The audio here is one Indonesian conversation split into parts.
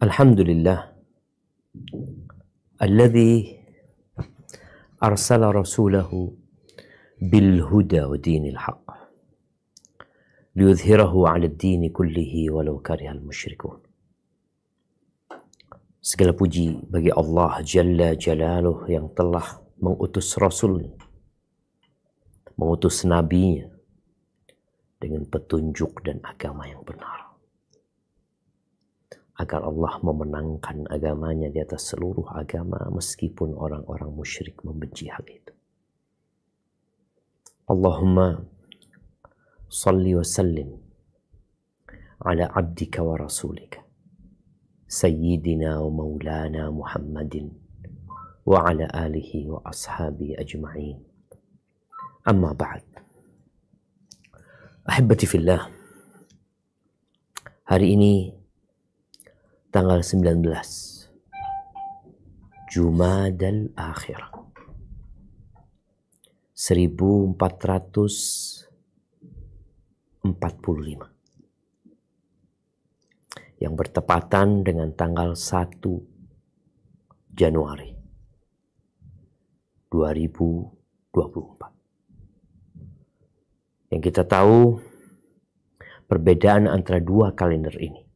Alhamdulillah alladzi arsala rasulahu bil huda wa dinil haqq liyudhhirahu 'ala ad-dini kullihi walau karihal musyrikun. Segala puji bagi Allah Jalla Jalaluh yang telah mengutus Rasul, mengutus Nabi-Nya dengan petunjuk dan agama yang benar, agar Allah memenangkan agamanya di atas seluruh agama meskipun orang-orang musyrik membenci hal itu. Allahumma salli wa sallim ala abdika wa rasulika sayyidina wa maulana Muhammadin wa ala alihi wa ashabi ajma'in. Amma ba'd. Ahibati fillah, hari ini tanggal 19 Jumadal Akhirah 1445 yang bertepatan dengan tanggal 1 Januari 2024. Yang kita tahu perbedaan antara dua kalender ini.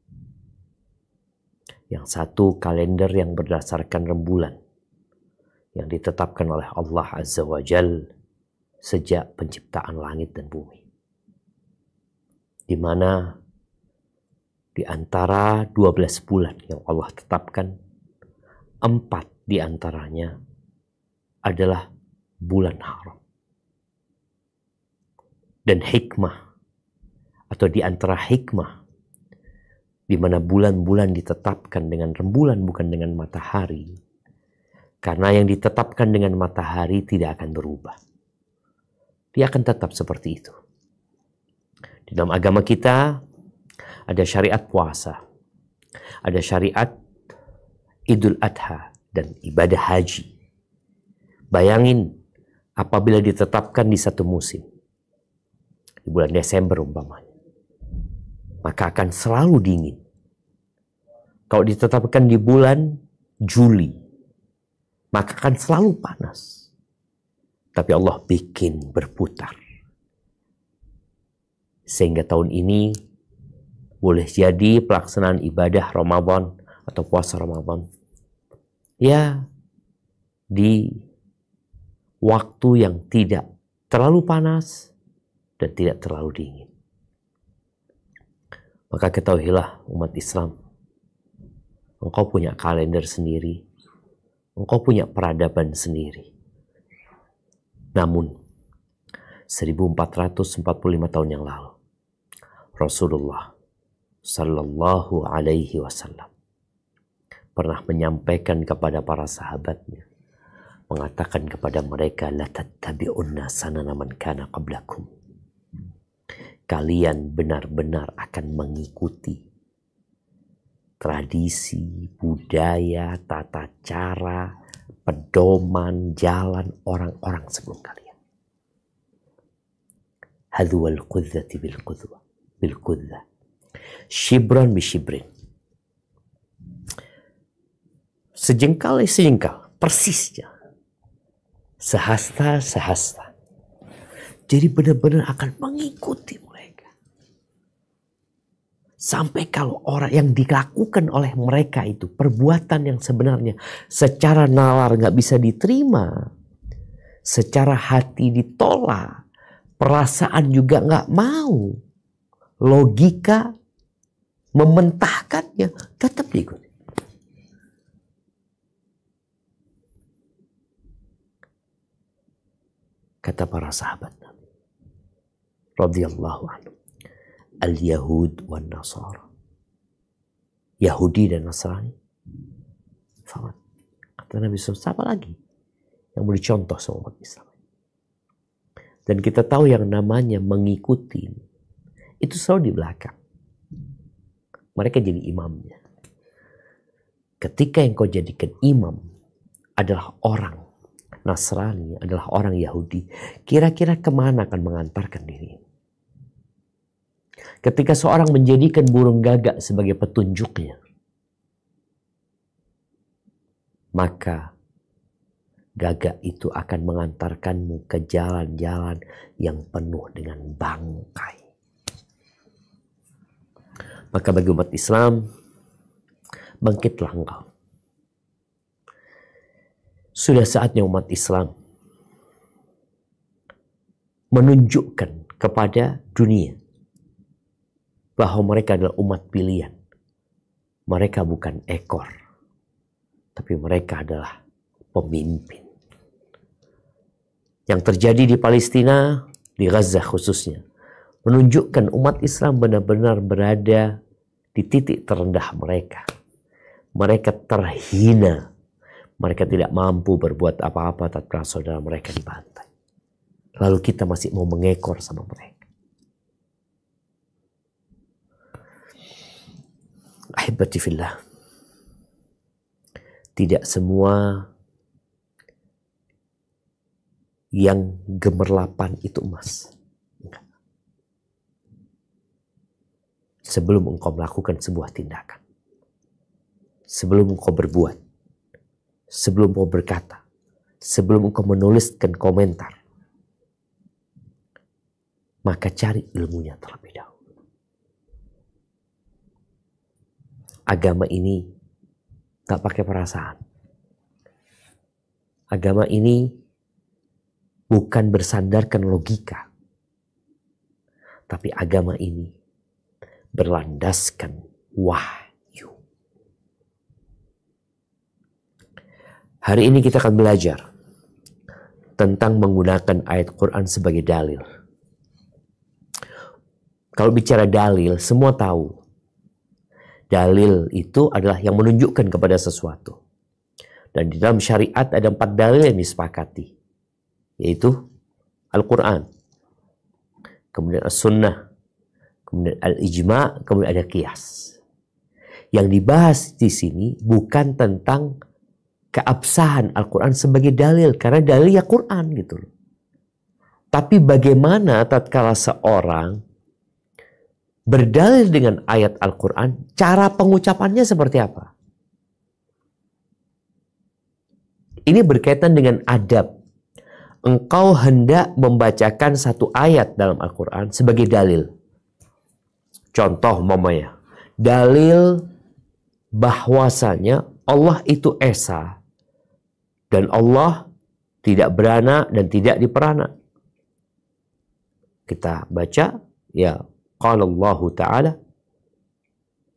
Yang satu kalender yang berdasarkan rembulan yang ditetapkan oleh Allah Azza wa Jal sejak penciptaan langit dan bumi. Di mana di antara 12 bulan yang Allah tetapkan, 4 di antaranya adalah bulan haram. Dan hikmah atau di antara hikmah di mana bulan-bulan ditetapkan dengan rembulan bukan dengan matahari. Karena yang ditetapkan dengan matahari tidak akan berubah. Dia akan tetap seperti itu. Di dalam agama kita ada syariat puasa, ada syariat Idul Adha dan ibadah haji. Bayangin apabila ditetapkan di satu musim, di bulan Desember umpamanya, maka akan selalu dingin. Kalau ditetapkan di bulan Juli, maka akan selalu panas. Tapi Allah bikin berputar. Sehingga tahun ini boleh jadi pelaksanaan ibadah Ramadan atau puasa Ramadan ya di waktu yang tidak terlalu panas dan tidak terlalu dingin. Maka ketahuilah umat Islam, engkau punya kalender sendiri, engkau punya peradaban sendiri. Namun 1445 tahun yang lalu Rasulullah Sallallahu Alaihi Wasallam pernah menyampaikan kepada para sahabatnya, mengatakan kepada mereka, la tattabi'unna sanana man kana qablakum. Kalian benar-benar akan mengikuti tradisi, budaya, tata cara, pedoman, jalan orang-orang sebelum kalian. Hadwal qudzati bil qudza. Shibran bi shibrin. Sejengkal sejengkal, persisnya. Sehasta sehasta. Jadi benar-benar akan mengikuti mereka. Sampai kalau orang yang dilakukan oleh mereka itu, perbuatan yang sebenarnya secara nalar gak bisa diterima. Secara hati ditolak. Perasaan juga gak mau. Logika mementahkannya, tetap diikuti. Kata para sahabat Nabi radhiyallahu anhu, al-Yahud wan Nasara, Yahudi dan Nasrani, sama. Kata Nabi SAW, siapa lagi yang boleh contoh sama umat Islam? Dan kita tahu yang namanya mengikuti itu selalu di belakang. Mereka jadi imamnya. Ketika yang kau jadikan imam adalah orang Nasrani, adalah orang Yahudi, kira-kira kemana akan mengantarkan diri? Ketika seorang menjadikan burung gagak sebagai petunjuknya, maka gagak itu akan mengantarkanmu ke jalan-jalan yang penuh dengan bangkai. Maka bagi umat Islam, bangkitlah engkau. Sudah saatnya umat Islam menunjukkan kepada dunia bahwa mereka adalah umat pilihan. Mereka bukan ekor, tapi mereka adalah pemimpin. Yang terjadi di Palestina, di Gaza khususnya, menunjukkan umat Islam benar-benar berada di titik terendah mereka. Mereka terhina. Mereka tidak mampu berbuat apa-apa tatkala saudara mereka dibantai. Lalu kita masih mau mengekor sama mereka. Ahibati fillah. Tidak semua yang gemerlapan itu emas. Sebelum engkau melakukan sebuah tindakan, sebelum engkau berbuat, sebelum engkau berkata, sebelum engkau menuliskan komentar, maka cari ilmunya terlebih dahulu. Agama ini gak pakai perasaan. Agama ini bukan bersandarkan logika. Tapi agama ini berlandaskan wahyu. Hari ini kita akan belajar tentang menggunakan ayat Quran sebagai dalil. Kalau bicara dalil, semua tahu. Dalil itu adalah yang menunjukkan kepada sesuatu. Dan di dalam syariat ada 4 dalil yang disepakati. Yaitu Al-Quran, kemudian As-Sunnah, kemudian Al-Ijma', kemudian ada Qiyas. Yang dibahas di sini bukan tentang keabsahan Al-Quran sebagai dalil, karena dalil ya Quran gitu loh. Tapi bagaimana tatkala seorang berdalil dengan ayat Al-Quran, cara pengucapannya seperti apa? Ini berkaitan dengan adab. Engkau hendak membacakan satu ayat dalam Al-Quran sebagai dalil. Contoh mamanya, dalil bahwasanya Allah itu Esa dan Allah tidak beranak dan tidak diperanak. Kita baca, ya qala Allah Ta'ala,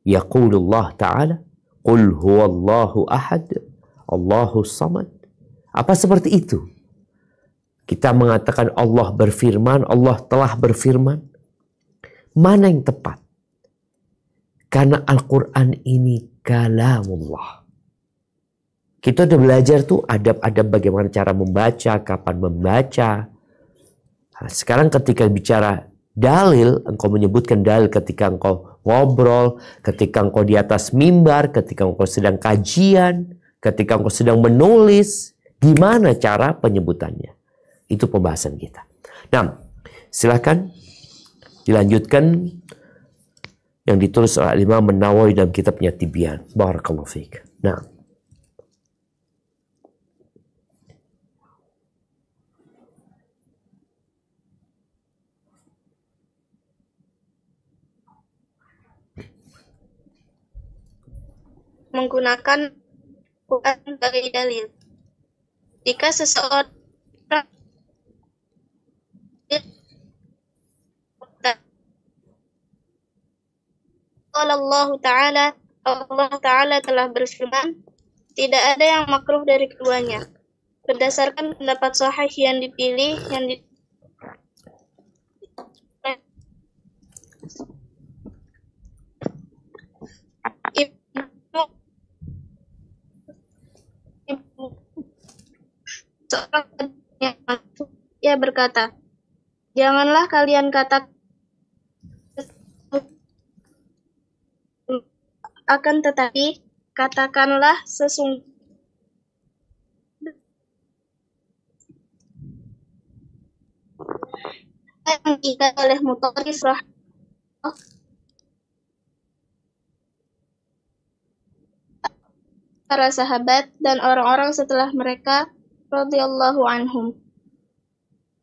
yaqulullah Ta'ala, qul huwallahu ahad, Allahu samad. Apa seperti itu? Kita mengatakan Allah berfirman, Allah telah berfirman. Mana yang tepat? Karena Al-Quran ini kalamullah. Kita udah belajar tuh adab-adab bagaimana cara membaca, kapan membaca. Nah, sekarang ketika bicara dalil, engkau menyebutkan dalil ketika engkau ngobrol, ketika engkau di atas mimbar, ketika engkau sedang kajian, ketika engkau sedang menulis. Gimana cara penyebutannya? Itu pembahasan kita. Nah, silakan dilanjutkan yang ditulis oleh Imam An-Nawawi dalam kitabnya Tibyan. Barakallahu fiik. Nah, menggunakan Quran sebagai dalil. Jika seseorang Allah Ta'ala telah berfirman, tidak ada yang makruh dari keduanya. Berdasarkan pendapat sahih yang dipilih, ia berkata, janganlah kalian katakan, akan tetapi katakanlah sesungguhnya yang diikat oleh Mutarrif para sahabat, dan orang-orang setelah mereka, radhiyallahu anhum.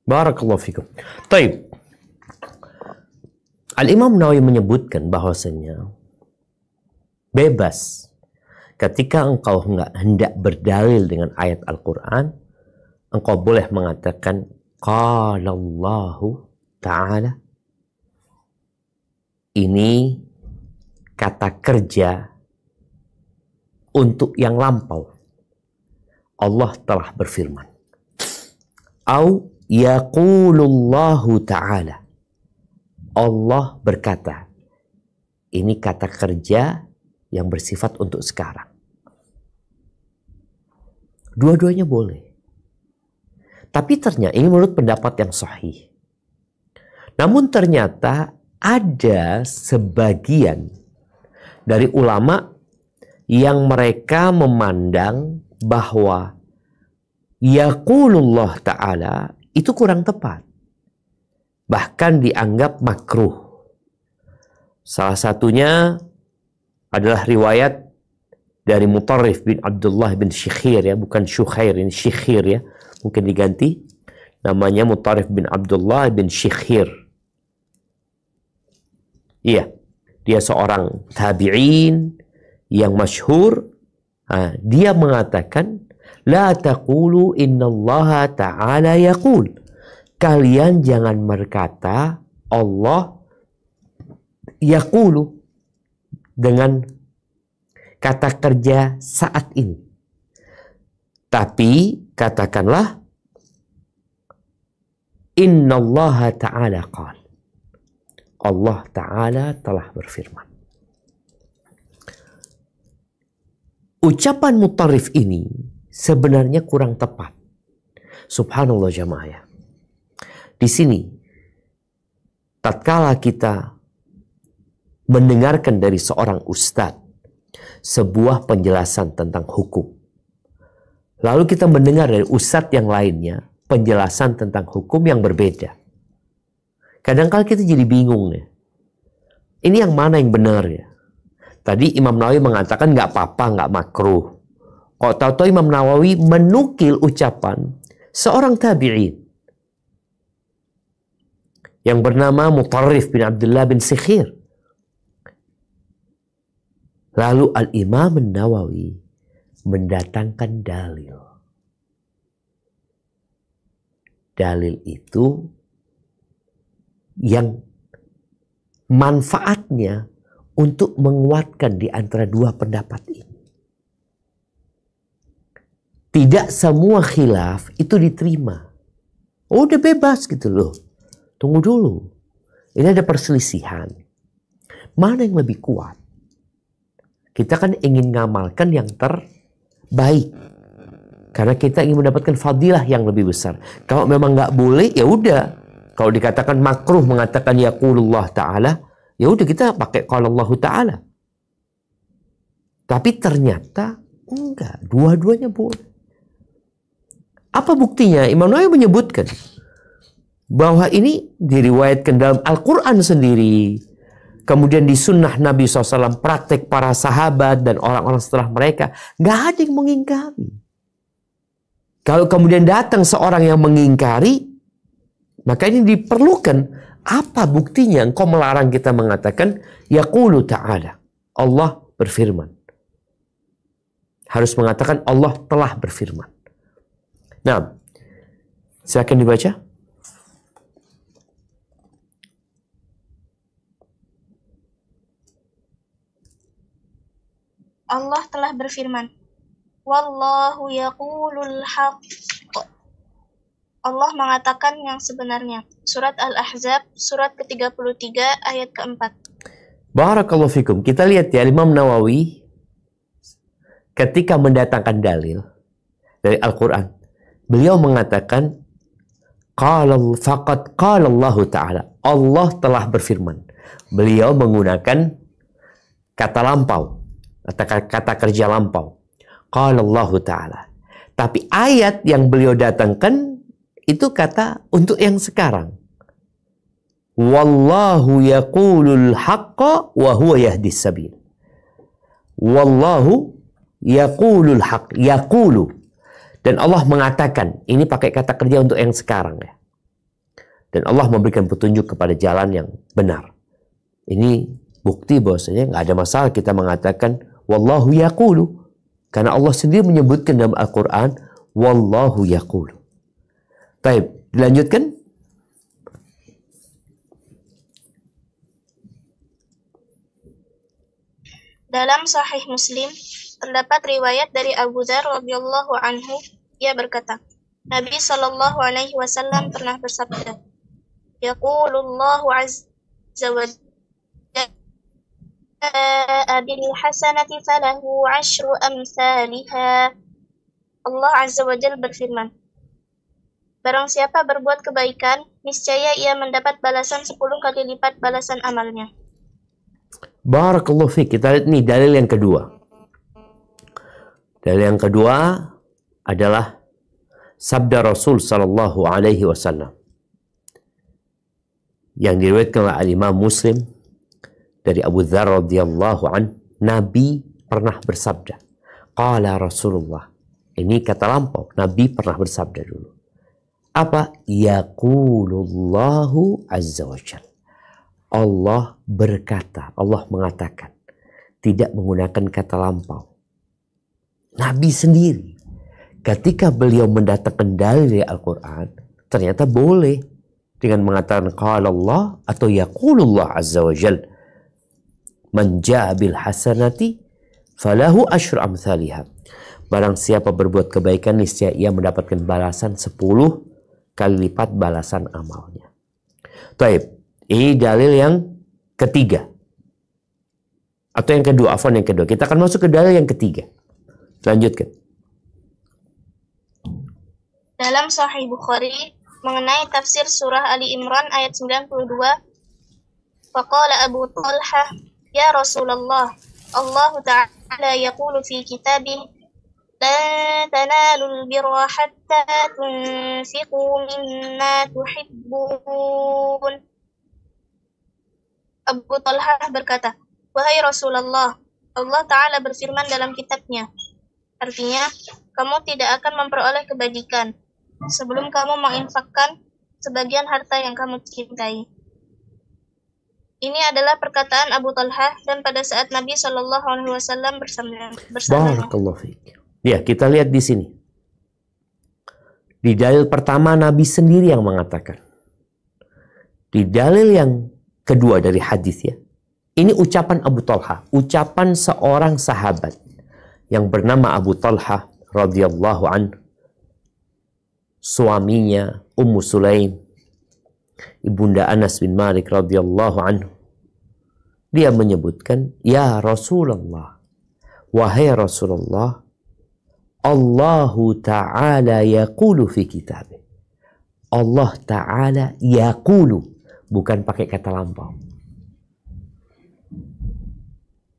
Barakallahu fikum. Taib. Al-Imam Nawawi menyebutkan bahwasanya bebas ketika engkau hendak berdalil dengan ayat Al-Quran, engkau boleh mengatakan qala Allahu Ta'ala. Ini kata kerja untuk yang lampau. Allah telah berfirman. Au yaqulullahu ta'ala. Allah berkata. Ini kata kerja yang bersifat untuk sekarang. Dua-duanya boleh. Tapi ternyata ini menurut pendapat yang sahih. Namun ternyata ada sebagian dari ulama yang mereka memandang bahwa yaqulullah ta'ala itu kurang tepat. Bahkan dianggap makruh. Salah satunya adalah riwayat dari Mutarrif bin Abdullah bin Syikhir, ya, bukan Syukhair, ini Syikhir, ya. Mungkin diganti. Namanya Mutarrif bin Abdullah bin Syikhir. Iya, dia seorang tabi'in yang masyhur. Dia mengatakan, la taqulu innallaha ta'ala yaqul. Kalian jangan berkata Allah yaqulu dengan kata kerja saat ini. Tapi katakanlah innallaha ta'ala qala. Allah Ta'ala telah berfirman. Ucapan Mutarrif ini sebenarnya kurang tepat. Subhanallah jamaah, ya. Di sini, tatkala kita mendengarkan dari seorang ustadz sebuah penjelasan tentang hukum, lalu kita mendengar dari ustadz yang lainnya penjelasan tentang hukum yang berbeda, kadang-kala kita jadi bingung, ya. Ini yang mana yang benar, ya? Tadi Imam Nawawi mengatakan nggak apa-apa, nggak makruh. Kok tahu-tahu Imam Nawawi menukil ucapan seorang tabi'in yang bernama Mutarrif bin Abdullah bin Syikhir. Lalu Al-Imam Nawawi mendatangkan dalil. Dalil itu yang manfaatnya untuk menguatkan di antara dua pendapat ini. Tidak semua khilaf itu diterima. Oh, udah bebas gitu loh. Tunggu dulu. Ini ada perselisihan. Mana yang lebih kuat? Kita kan ingin ngamalkan yang terbaik. Karena kita ingin mendapatkan fadilah yang lebih besar. Kalau memang nggak boleh, ya udah. Kalau dikatakan makruh mengatakan yaqulullah ta'ala, ya udah kita pakai qala Allah ta'ala. Tapi ternyata enggak, dua-duanya boleh. Apa buktinya? Imam Nawawi menyebutkan bahwa ini diriwayatkan dalam Al-Quran sendiri. Kemudian di sunnah Nabi SAW, praktek para sahabat dan orang-orang setelah mereka. Nggak ada yang mengingkari. Kalau kemudian datang seorang yang mengingkari, maka ini diperlukan. Apa buktinya engkau melarang kita mengatakan yaqulu ta'ala. Allah berfirman. Harus mengatakan Allah telah berfirman. Nah, silakan dibaca. Allah telah berfirman, Wallahu yaqulul haqq. Allah mengatakan yang sebenarnya. Surat Al-Ahzab, surat ke-33, ayat ke-4. Barakallahu fikum. Kita lihat ya, Imam Nawawi ketika mendatangkan dalil dari Al-Quran, beliau mengatakan, faqad qala Allah Ta'ala. Allah telah berfirman. Beliau menggunakan kata lampau. Kata kerja lampau. Qala Allah Ta'ala. Tapi ayat yang beliau datangkan itu kata untuk yang sekarang. Wallahu yaqulul haqqa wa huwa yahdis sabil. Wallahu yaqulul haq, yaqulu. Dan Allah mengatakan, ini pakai kata kerja untuk yang sekarang ya. Dan Allah memberikan petunjuk kepada jalan yang benar. Ini bukti bahwasanya nggak ada masalah kita mengatakan wallahu yaqulu. Karena Allah sendiri menyebutkan dalam Al-Quran wallahu yaqulu. Baik, dilanjutkan. Dalam Sahih Muslim terdapat riwayat dari Abu Dzar radhiyallahu anhu, ia berkata, Nabi Shallallahu alaihi wasallam pernah bersabda, Yaqulullahu azza wa jalla bil hasanati falahu 'asyru amsalha. Allah azza wa jalla berfirman, barang siapa berbuat kebaikan, niscaya ia mendapat balasan 10 kali lipat balasan amalnya. Barakallahu fiik. Kita lihat nih dalil yang kedua. Dalil yang kedua adalah sabda Rasul sallallahu alaihi wasallam yang diriwayatkan oleh Imam Muslim dari Abu Dzar radhiyallahu an, Nabi pernah bersabda. Qala Rasulullah. Ini kata lampau, Nabi pernah bersabda dulu. Apa? Yaqulullahu azza wa jalla. Allah berkata, Allah mengatakan, tidak menggunakan kata lampau. Nabi sendiri, ketika beliau mendatangkan dalil dari Al-Quran, ternyata boleh dengan mengatakan qala Allah atau yaqulullah azza wa jalla. Man ja'a bil hasanati falahu asyru amsalihha. Barang siapa berbuat kebaikan, niscaya ia mendapatkan balasan 10 kali lipat balasan amalnya. Taib. Ini dalil yang ketiga. Atau yang kedua, afwan yang kedua. Kita akan masuk ke dalil yang ketiga. Lanjutkan. Dalam Sahih Bukhari mengenai tafsir surah Ali Imran ayat 92, faqala Abu Talha, ya Rasulullah, Allah Ta'ala yaqulu fi kitabih, lan tanalul birra hatta tunfiqu mimma tuhibbun. Abu Talha berkata, wahai Rasulullah, Allah Ta'ala berfirman dalam kitabnya. Artinya, kamu tidak akan memperoleh kebajikan sebelum kamu menginfakkan sebagian harta yang kamu cintai. Ini adalah perkataan Abu Talha dan pada saat Nabi Shallallahu Alaihi Wasallam bersamanya. Barakallahu fiik. Ya, kita lihat di sini. Di dalil pertama Nabi sendiri yang mengatakan. Di dalil yang kedua dari hadis ya. Ini ucapan Abu Talha, ucapan seorang sahabat yang bernama Abu Talha radhiyallahu anhu. Suaminya Ummu Sulaim, ibunda Anas bin Malik radhiyallahu anhu. Dia menyebutkan, ya Rasulullah, wahai Rasulullah, Allahu Ta'ala yaqulu fi kitabih. Allah Ta'ala yaqulu. Bukan pakai kata lampau.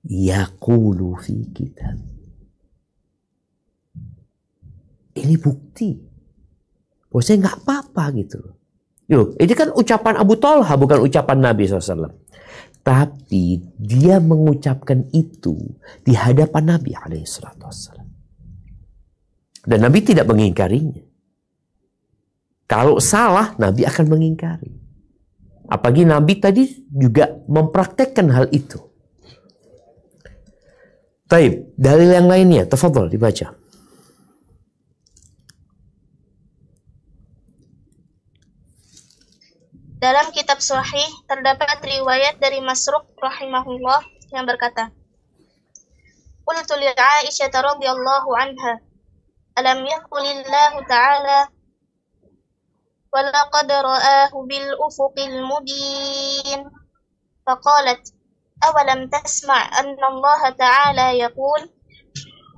Yaqulu fi kitab. Ini bukti. Bahwasanya nggak apa-apa gitu. Yuk, ini kan ucapan Abu Talha, bukan ucapan Nabi SAW. Tapi dia mengucapkan itu di hadapan Nabi SAW. Dan Nabi tidak mengingkarinya. Kalau salah, Nabi akan mengingkari. Apalagi Nabi tadi juga mempraktekkan hal itu. Taib, dalil yang lainnya, tafadhol dibaca. Dalam kitab Sahih terdapat riwayat dari Masruq rahimahullah yang berkata, Qultu li Aisyah radhiyallahu anha, alam yaqulillahu ta'ala وَلَقَدْ رَآهُ بِالْأُفُقِ الْمُبِينِ فقالت أَوَلَمْ تَسْمَعْ أَنَّ اللَّهَ تَعَالَى يَقُولُ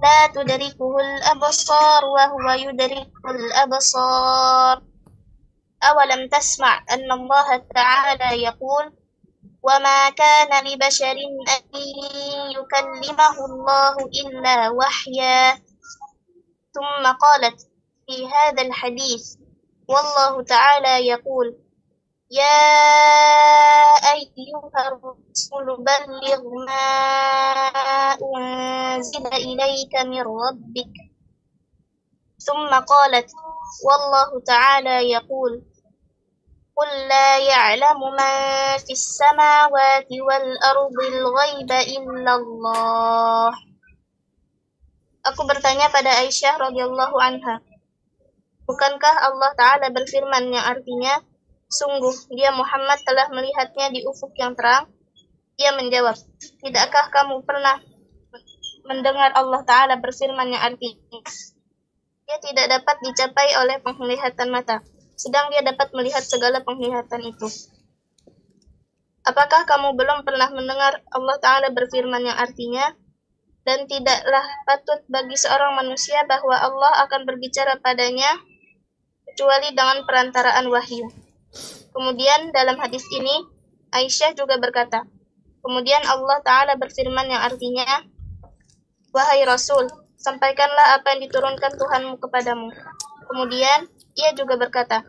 لَا تُدْرِكُهُ الْأَبْصَارُ وَهُوَ يُدْرِكُ الْأَبْصَارَ أَوَلَمْ تَسْمَعْ أَنَّ اللَّهَ تَعَالَى يَقُولُ وَمَا كَانَ لِبَشَرٍ أَن يُكَلِّمَهُ اللَّهُ إِلَّا وَحْيًا ثُمَّ قالت في هذا الحديث والله تعالى يقول يا أيها الرسول بلغ ما أنزل إليك من ربك ثم قالت والله تعالى يقول قل لا يعلم من في السماوات والأرض الغيب إلا الله. Aku bertanya pada Aisyah radhiyallahu anha, bukankah Allah Ta'ala berfirman yang artinya, sungguh dia Muhammad telah melihatnya di ufuk yang terang? Dia menjawab, tidakkah kamu pernah mendengar Allah Ta'ala berfirman yang artinya, dia tidak dapat dicapai oleh penglihatan mata, sedang dia dapat melihat segala penglihatan itu. Apakah kamu belum pernah mendengar Allah Ta'ala berfirman yang artinya, dan tidaklah patut bagi seorang manusia bahwa Allah akan berbicara padanya kecuali dengan perantaraan wahyu. Kemudian dalam hadis ini, Aisyah juga berkata, kemudian Allah Ta'ala berfirman yang artinya, wahai Rasul, sampaikanlah apa yang diturunkan Tuhanmu kepadamu. Kemudian ia juga berkata,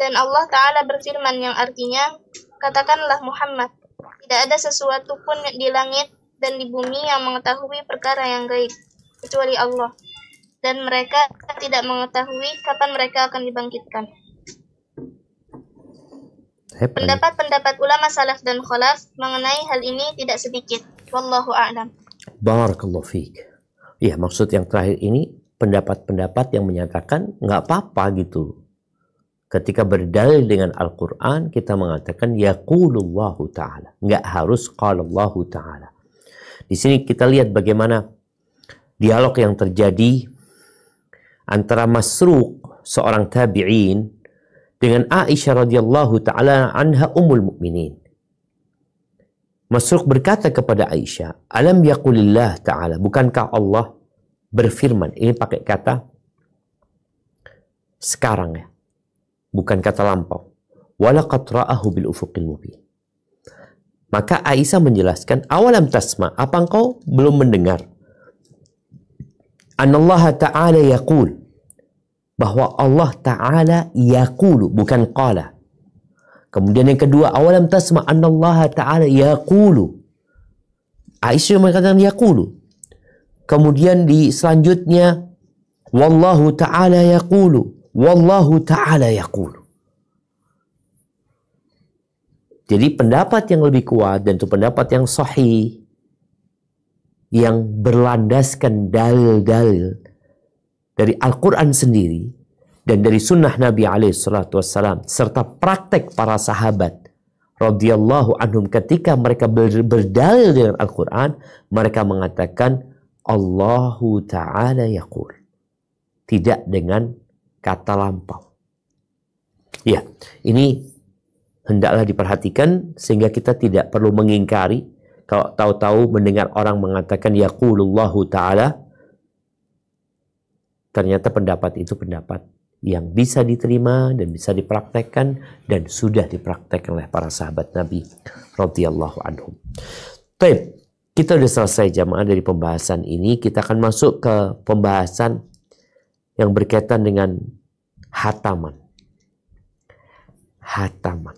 dan Allah Ta'ala berfirman yang artinya, katakanlah Muhammad, tidak ada sesuatu pun di langit dan di bumi yang mengetahui perkara yang gaib, kecuali Allah. Dan mereka tidak mengetahui kapan mereka akan dibangkitkan. Pendapat-pendapat ulama salaf dan khalaf mengenai hal ini tidak sedikit. Wallahu a'lam. Barakallahu fiik. Ya, maksud yang terakhir ini pendapat-pendapat yang menyatakan nggak apa-apa gitu. Ketika berdalil dengan Al-Quran, kita mengatakan yaqulullahu ta'ala. Nggak harus qalallahu ta'ala. Di sini kita lihat bagaimana dialog yang terjadi antara Masruq, seorang tabi'in, dengan Aisyah radhiyallahu ta'ala anha ummul mukminin. Masruq berkata kepada Aisyah, alam yaqulillah ta'ala, bukankah Allah berfirman? Ini pakai kata sekarang ya, bukan kata lampau. Walaqad ra'ahu bil ufuqil mubin. Maka Aisyah menjelaskan, awalam tasma, apa engkau belum mendengar? Anallaha ta'ala yaqul, bahwa Allah Ta'ala yaqulu, bukan qala. Kemudian yang kedua, awalam tasma anallaha ta'ala yaqulu. Aisyah mengatakan yaqulu. Kemudian di selanjutnya, wallahu ta'ala yaqulu, wallahu ta'ala yaqulu. Jadi pendapat yang lebih kuat dan itu pendapat yang sahih, yang berlandaskan dalil-dalil dari Al-Quran sendiri dan dari sunnah Nabi SAW serta praktek para sahabat radhiyallahu anhum ketika mereka berdalil dengan Al-Quran, mereka mengatakan Allahu Ta'ala yaqul, tidak dengan kata lampau. Ya, ini hendaklah diperhatikan sehingga kita tidak perlu mengingkari kalau tahu-tahu mendengar orang mengatakan yaqulullahu ta'ala, ternyata pendapat itu pendapat yang bisa diterima dan bisa dipraktekkan dan sudah dipraktekkan oleh para sahabat Nabi radhiyallahu anhum. Baik, kita sudah selesai jamaah dari pembahasan ini. Kita akan masuk ke pembahasan yang berkaitan dengan hataman. Hataman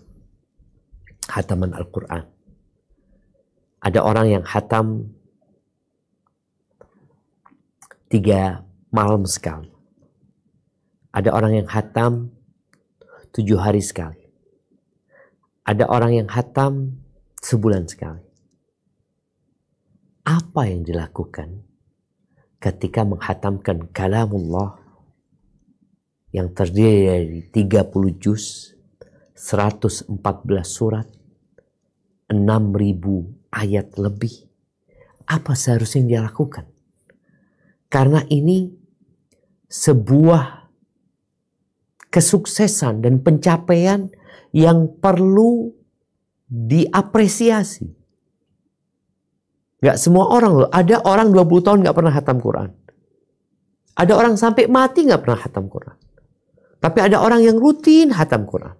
Al-Quran. Ada orang yang hatam 3 malam sekali. Ada orang yang hatam 7 hari sekali. Ada orang yang hatam sebulan sekali. Apa yang dilakukan ketika menghatamkan kalamullah yang terdiri dari 30 juz, 114 surat, 6.000 ayat lebih? Apa seharusnya yang dia lakukan? Karena ini sebuah kesuksesan dan pencapaian yang perlu diapresiasi. Gak semua orang loh. Ada orang 20 tahun gak pernah hatam Quran. Ada orang sampai mati gak pernah hatam Quran. Tapi ada orang yang rutin hatam Quran.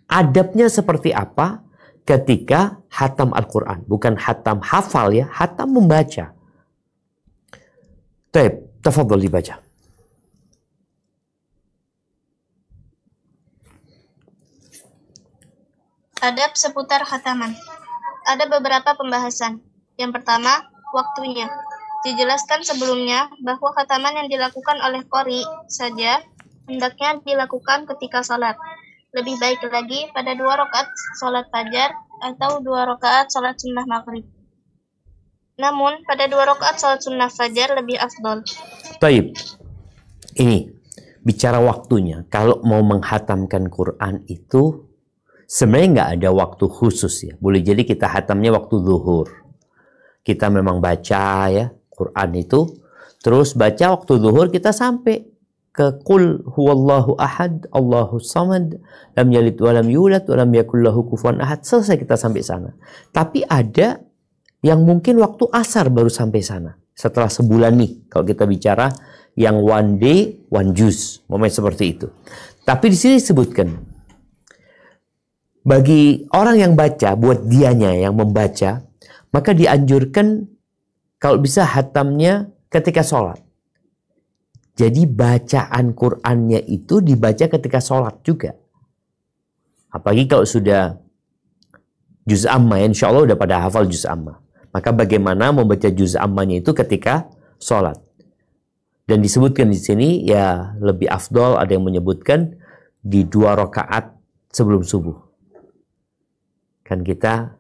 Adabnya seperti apa ketika hatam Al-Quran? Bukan hatam hafal ya, hatam membaca. Taib, tafadhol dibaca. Adab seputar khataman. Ada beberapa pembahasan. Yang pertama, waktunya. Dijelaskan sebelumnya bahwa khataman yang dilakukan oleh qori saja hendaknya dilakukan ketika salat. Lebih baik lagi pada 2 rakaat salat fajar atau 2 rakaat salat sunnah maghrib. Namun pada 2 rakaat salat sunnah fajar lebih afdol. Taib. Ini bicara waktunya. Kalau mau menghatamkan Quran itu sebenarnya nggak ada waktu khusus ya. Boleh jadi kita hatamnya waktu zuhur. Kita memang baca ya Quran itu, terus baca waktu zuhur kita sampai ke Qul huwallahu ahad, Allahu samad, lam yalid wa lam yulad wa lam yakul lahu kufuwan ahad. Selesai kita sampai sana. Tapi ada yang mungkin waktu asar baru sampai sana. Setelah sebulan nih, kalau kita bicara yang one day, one juz, momen seperti itu. Tapi di sini disebutkan, bagi orang yang baca, buat dianya yang membaca, maka dianjurkan kalau bisa hatamnya ketika sholat. Jadi bacaan Qur'annya itu dibaca ketika sholat juga. Apalagi kalau sudah juz amma, insya Allah udah pada hafal juz amma. Maka bagaimana membaca juz ammanya itu ketika sholat. Dan disebutkan di sini ya lebih afdol, ada yang menyebutkan di 2 rakaat sebelum subuh. Kan kita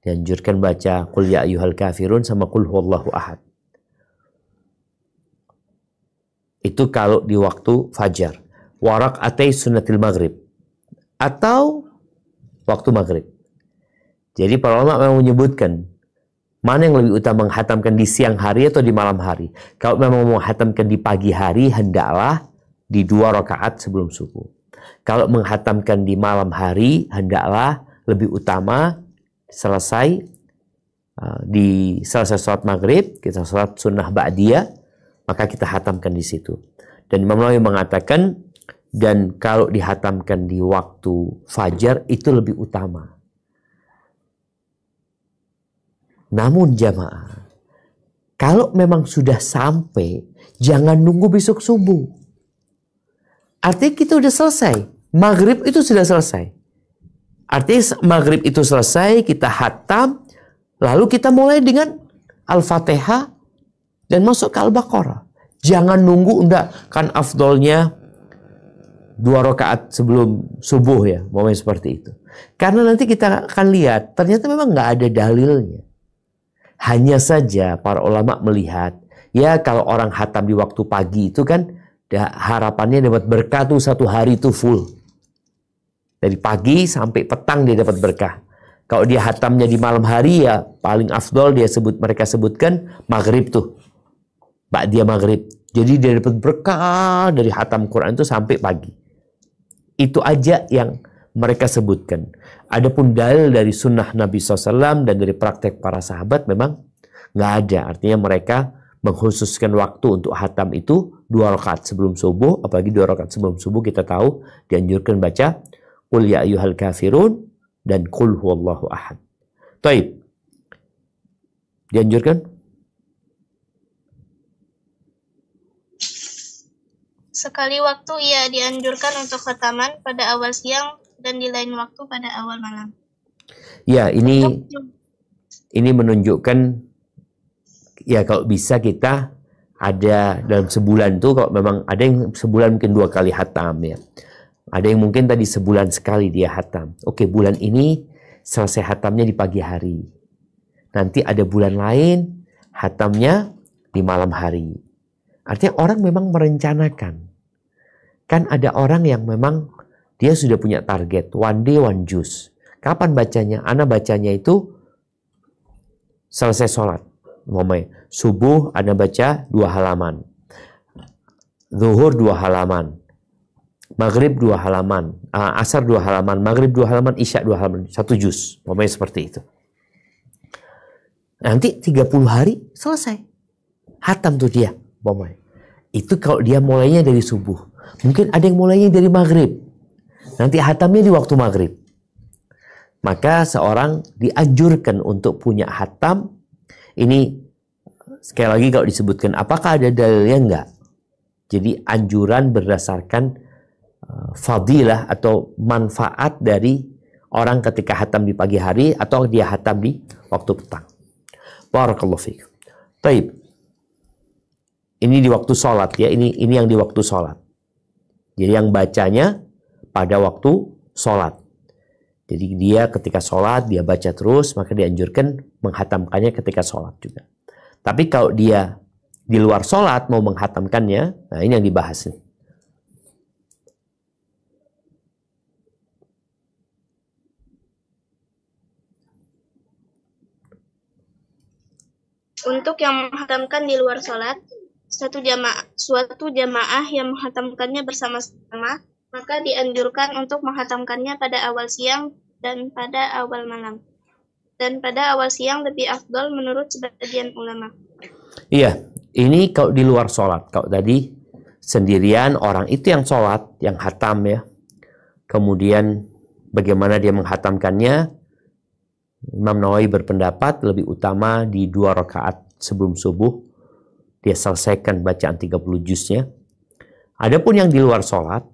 dianjurkan baca Qul ya ayyuhal kafirun sama Qul huwallahu ahad. Itu kalau di waktu fajar. Warak atai sunnatil maghrib. Atau waktu maghrib. Jadi para ulama memang menyebutkan mana yang lebih utama, menghatamkan di siang hari atau di malam hari. Kalau memang mau menghatamkan di pagi hari, hendaklah di 2 rakaat sebelum subuh. Kalau menghatamkan di malam hari, hendaklah lebih utama selesai sholat maghrib, kita sholat sunnah ba'diyah, maka kita hatamkan di situ. Dan Imam Nawawi mengatakan, dan kalau dihatamkan di waktu fajar itu lebih utama. Namun jamaah, kalau memang sudah sampai, jangan nunggu besok subuh. Artinya kita udah selesai. Maghrib itu sudah selesai. Artinya maghrib itu selesai, kita hatam, lalu kita mulai dengan Al-Fatihah dan masuk ke Al-Baqarah. Jangan nunggu, enggak, kan afdolnya 2 rakaat sebelum subuh ya, momen seperti itu. Karena nanti kita akan lihat, ternyata memang nggak ada dalilnya. Hanya saja para ulama melihat, ya kalau orang hatam di waktu pagi itu kan harapannya dapat berkah tuh 1 hari itu full. Dari pagi sampai petang dia dapat berkah. Kalau dia hatamnya di malam hari ya paling afdol mereka sebutkan maghrib tuh. Ba'diyah maghrib. Jadi dia dapat berkah dari hatam Quran itu sampai pagi. Itu aja yang mereka sebutkan. Adapun dalil dari sunnah Nabi SAW dan dari praktek para sahabat memang nggak ada. Artinya mereka mengkhususkan waktu untuk hatam itu 2 rakaat sebelum subuh. Apalagi 2 rakaat sebelum subuh kita tahu dianjurkan baca Qul ya ayyuhal kafirun dan Qul huwallahu ahad. Taib. Dianjurkan? Sekali waktu ia dianjurkan untuk khataman pada awal siang dan di lain waktu pada awal malam. Ya, ini menunjukkan ya kalau bisa kita ada dalam sebulan tuh, kalau memang ada yang sebulan mungkin 2 kali hatam ya. Ada yang mungkin tadi sebulan sekali dia hatam. Oke, bulan ini selesai hatamnya di pagi hari. Nanti ada bulan lain hatamnya di malam hari. Artinya orang memang merencanakan. Kan ada orang yang memang dia sudah punya target. One day, one juz. Kapan bacanya? Ana bacanya itu selesai sholat. Subuh Ana baca 2 halaman. Zuhur 2 halaman. Maghrib 2 halaman, asar 2 halaman, maghrib 2 halaman, isya 2 halaman, 1 juz. Pokoknya seperti itu. Nanti 30 hari selesai. Hatam tuh dia. Pokoknya. Itu kalau dia mulainya dari subuh. Mungkin ada yang mulainya dari maghrib. Nanti hatamnya di waktu maghrib. Maka seorang dianjurkan untuk punya hatam. Ini sekali lagi kalau disebutkan, apakah ada dalilnya? Enggak. Jadi anjuran berdasarkan fadilah atau manfaat dari orang ketika hatam di pagi hari atau dia hatam di waktu petang. Barakallahu fiik. Baik. Ini di waktu sholat ya, ini yang di waktu sholat. Jadi yang bacanya pada waktu sholat. Jadi dia ketika sholat, dia baca terus, maka dianjurkan menghatamkannya ketika sholat juga. Tapi kalau dia di luar sholat mau menghatamkannya, nah ini yang dibahas nih. Untuk yang menghatamkan di luar sholat, suatu jamaah yang menghatamkannya bersama-sama, maka dianjurkan untuk menghatamkannya pada awal siang dan pada awal malam. Dan pada awal siang lebih afdol menurut sebagian ulama. Iya, ini kalau di luar sholat. Kalau tadi sendirian, orang itu yang sholat, yang hatam ya. Kemudian bagaimana dia menghatamkannya? Imam Nawawi berpendapat lebih utama di 2 rakaat sebelum subuh. Dia selesaikan bacaan 30 juznya. Adapun yang di luar sholat,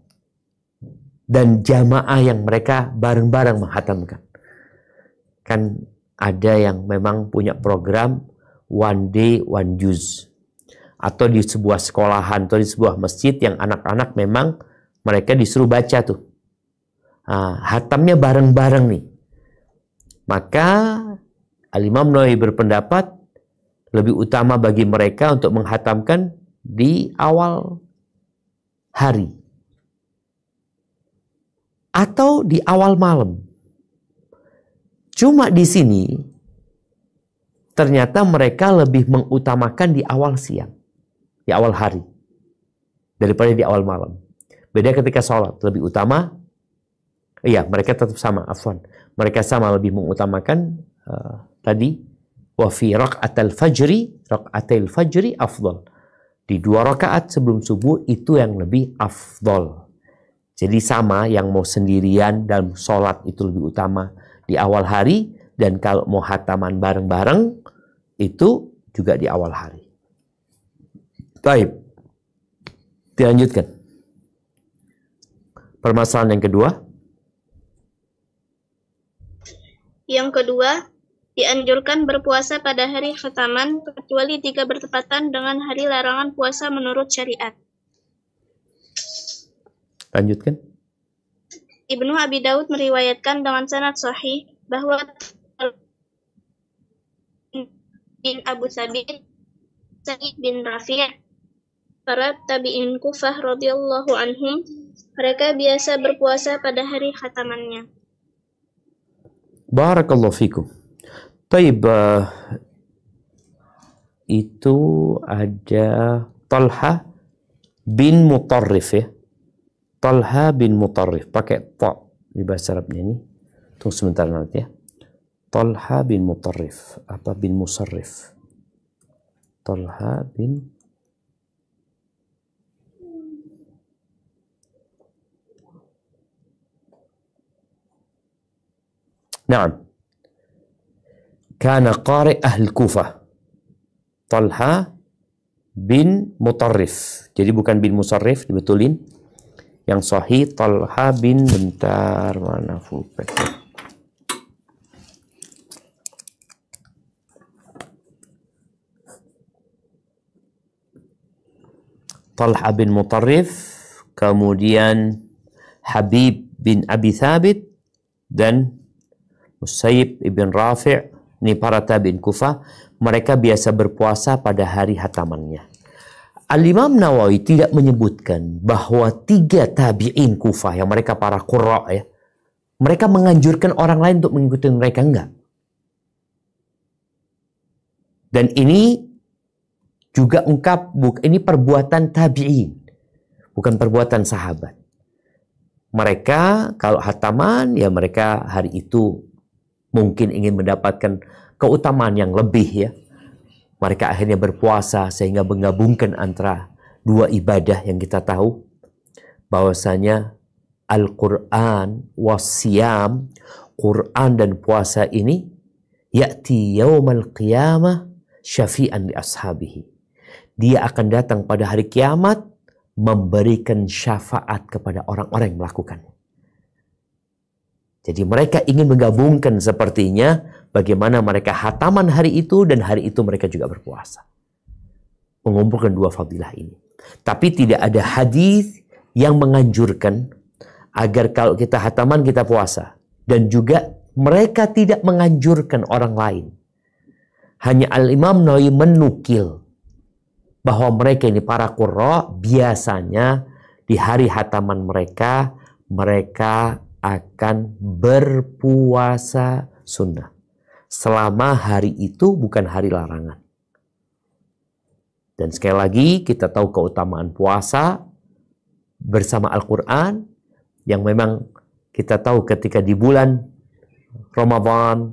dan jamaah yang mereka bareng-bareng menghatamkan. Kan ada yang memang punya program one day, one juz. Atau di sebuah sekolahan, atau di sebuah masjid yang anak-anak memang mereka disuruh baca tuh. Hatamnya bareng-bareng nih. Maka Al-Imam Nawawi berpendapat lebih utama bagi mereka untuk menghatamkan di awal hari. Atau di awal malam. Cuma di sini ternyata mereka lebih mengutamakan di awal siang, di awal hari daripada di awal malam. Beda ketika sholat, lebih utama. Iya, mereka tetap sama, afwan. Mereka sama lebih mengutamakan tadi wa fi raq'atil fajri afdal. Di 2 rakaat sebelum subuh itu yang lebih afdal. Jadi sama, yang mau sendirian dalam sholat itu lebih utama di awal hari, dan kalau mau hataman bareng-bareng itu juga di awal hari. Baik, dilanjutkan. Permasalahan yang kedua. Yang kedua, dianjurkan berpuasa pada hari khataman kecuali jika bertepatan dengan hari larangan puasa menurut syariat. Lanjutkan. Ibnu Abi Daud meriwayatkan dengan sanad sahih bahwa bin Abu Sabit, Sa'id bin Rafi', para tabi'in Kufah radhiyallahu anhum, mereka biasa berpuasa pada hari khatamannya. Barakallahu fikum. Taib, itu ada Talha bin Mutarrif ya. Talha bin Mutarrif, pakai ta di bahasa Arabnya ini. Tunggu sebentar nanti ya. Talha bin Mutarrif, apa bin Musarrif? Talha bin Naam. Kana qari ahli Kufah. Talha bin Mutarrif. Jadi bukan bin Musarrif, dibetulin. Yang sahih Talha bin, bentar, mana fullback. Talha bin Mutarrif, kemudian Habib bin Abi Thabit, dan Musayyib ibn Rafi'. Ini para tabi'in Kufah. Mereka biasa berpuasa pada hari hatamannya. Al-Imam Nawawi tidak menyebutkan bahwa 3 tabi'in Kufah yang mereka para qurra ya, mereka menganjurkan orang lain untuk mengikuti mereka, enggak. Dan ini juga ini perbuatan tabi'in, bukan perbuatan sahabat. Mereka kalau hataman ya mereka hari itu mungkin ingin mendapatkan keutamaan yang lebih ya. Mereka akhirnya berpuasa sehingga menggabungkan antara 2 ibadah yang kita tahu. Bahwasanya Al-Quran wasyam, Quran dan puasa ini ya'ti yaumal qiyamah syafi'an li ashabihi. Dia akan datang pada hari kiamat memberikan syafaat kepada orang-orang yang melakukannya. Jadi mereka ingin menggabungkan sepertinya bagaimana mereka hataman hari itu dan hari itu mereka juga berpuasa. mengumpulkan dua fadilah ini. Tapi tidak ada hadis yang menganjurkan agar kalau kita khataman kita puasa. Dan juga mereka tidak menganjurkan orang lain. Hanya Al-Imam Nawawi menukil bahwa mereka ini para qurra biasanya di hari khataman mereka akan berpuasa sunnah. Selama hari itu bukan hari larangan. Dan sekali lagi kita tahu keutamaan puasa bersama Al-Quran yang memang kita tahu ketika di bulan Ramadan,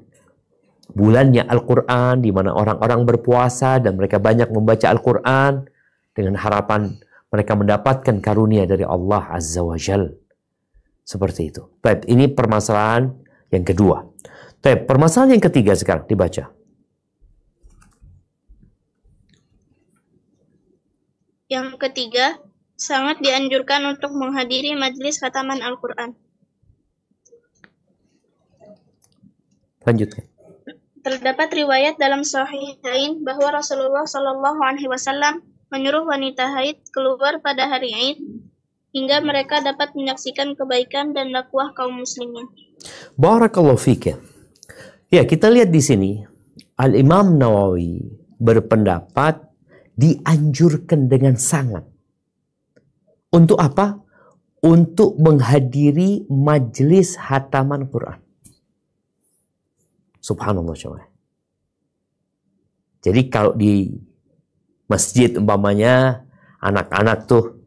bulannya Al-Quran di mana orang-orang berpuasa dan mereka banyak membaca Al-Quran dengan harapan mereka mendapatkan karunia dari Allah Azza wa Jal. Seperti itu. Baik, ini permasalahan yang kedua. Baik, permasalahan yang ketiga sekarang dibaca. Yang ketiga, sangat dianjurkan untuk menghadiri majelis khataman Al-Quran. Lanjutkan. Terdapat riwayat dalam Sahihain bahwa Rasulullah Shallallahu Alaihi Wasallam menyuruh wanita haid keluar pada hari Id hingga mereka dapat menyaksikan kebaikan dan dakwah kaum muslimin. Barakallahu fika. Ya, kita lihat di sini Al-Imam Nawawi berpendapat dianjurkan dengan sangat. Untuk apa? Untuk menghadiri majelis khataman Quran. Subhanallah. Jadi kalau di masjid umpamanya anak-anak tuh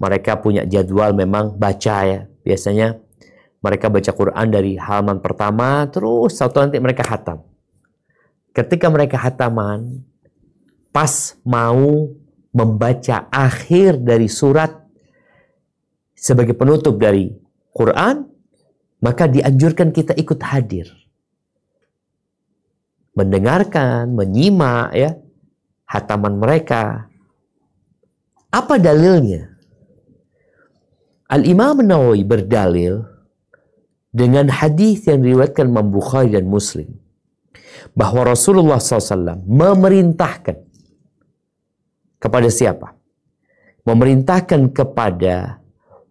mereka punya jadwal memang baca ya. Biasanya mereka baca Quran dari halaman pertama terus satu nanti mereka khatam. Ketika mereka khataman pas mau membaca akhir dari surat sebagai penutup dari Quran, maka dianjurkan kita ikut hadir. Mendengarkan, menyimak ya khataman mereka. Apa dalilnya? Al-Imam Nawawi berdalil dengan hadis yang diriwayatkan Imam Bukhari dan Muslim bahwa Rasulullah SAW memerintahkan kepada siapa? Memerintahkan kepada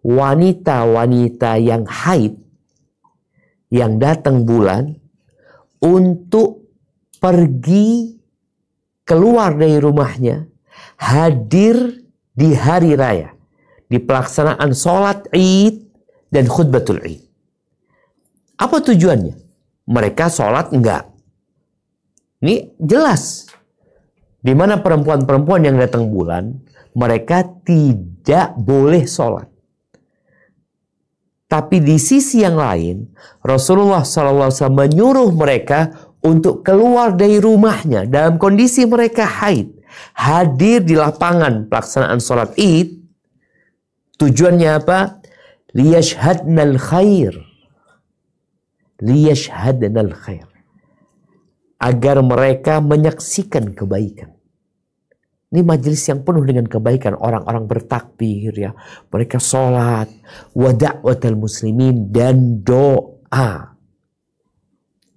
wanita-wanita yang haid, yang datang bulan, untuk pergi keluar dari rumahnya, hadir di hari raya, di pelaksanaan sholat Id dan khutbatul Id. Apa tujuannya? Mereka sholat enggak. Ini jelas. Di mana perempuan-perempuan yang datang bulan, mereka tidak boleh sholat. Tapi di sisi yang lain, Rasulullah SAW menyuruh mereka untuk keluar dari rumahnya dalam kondisi mereka haid. Hadir di lapangan pelaksanaan sholat Id. Tujuannya apa? Liyashhadnal khair. Liyashhadnal khair. Agar mereka menyaksikan kebaikan. Ini majelis yang penuh dengan kebaikan. Orang-orang bertakbir ya. Mereka sholat. Wa da'watal muslimin. Dan doa.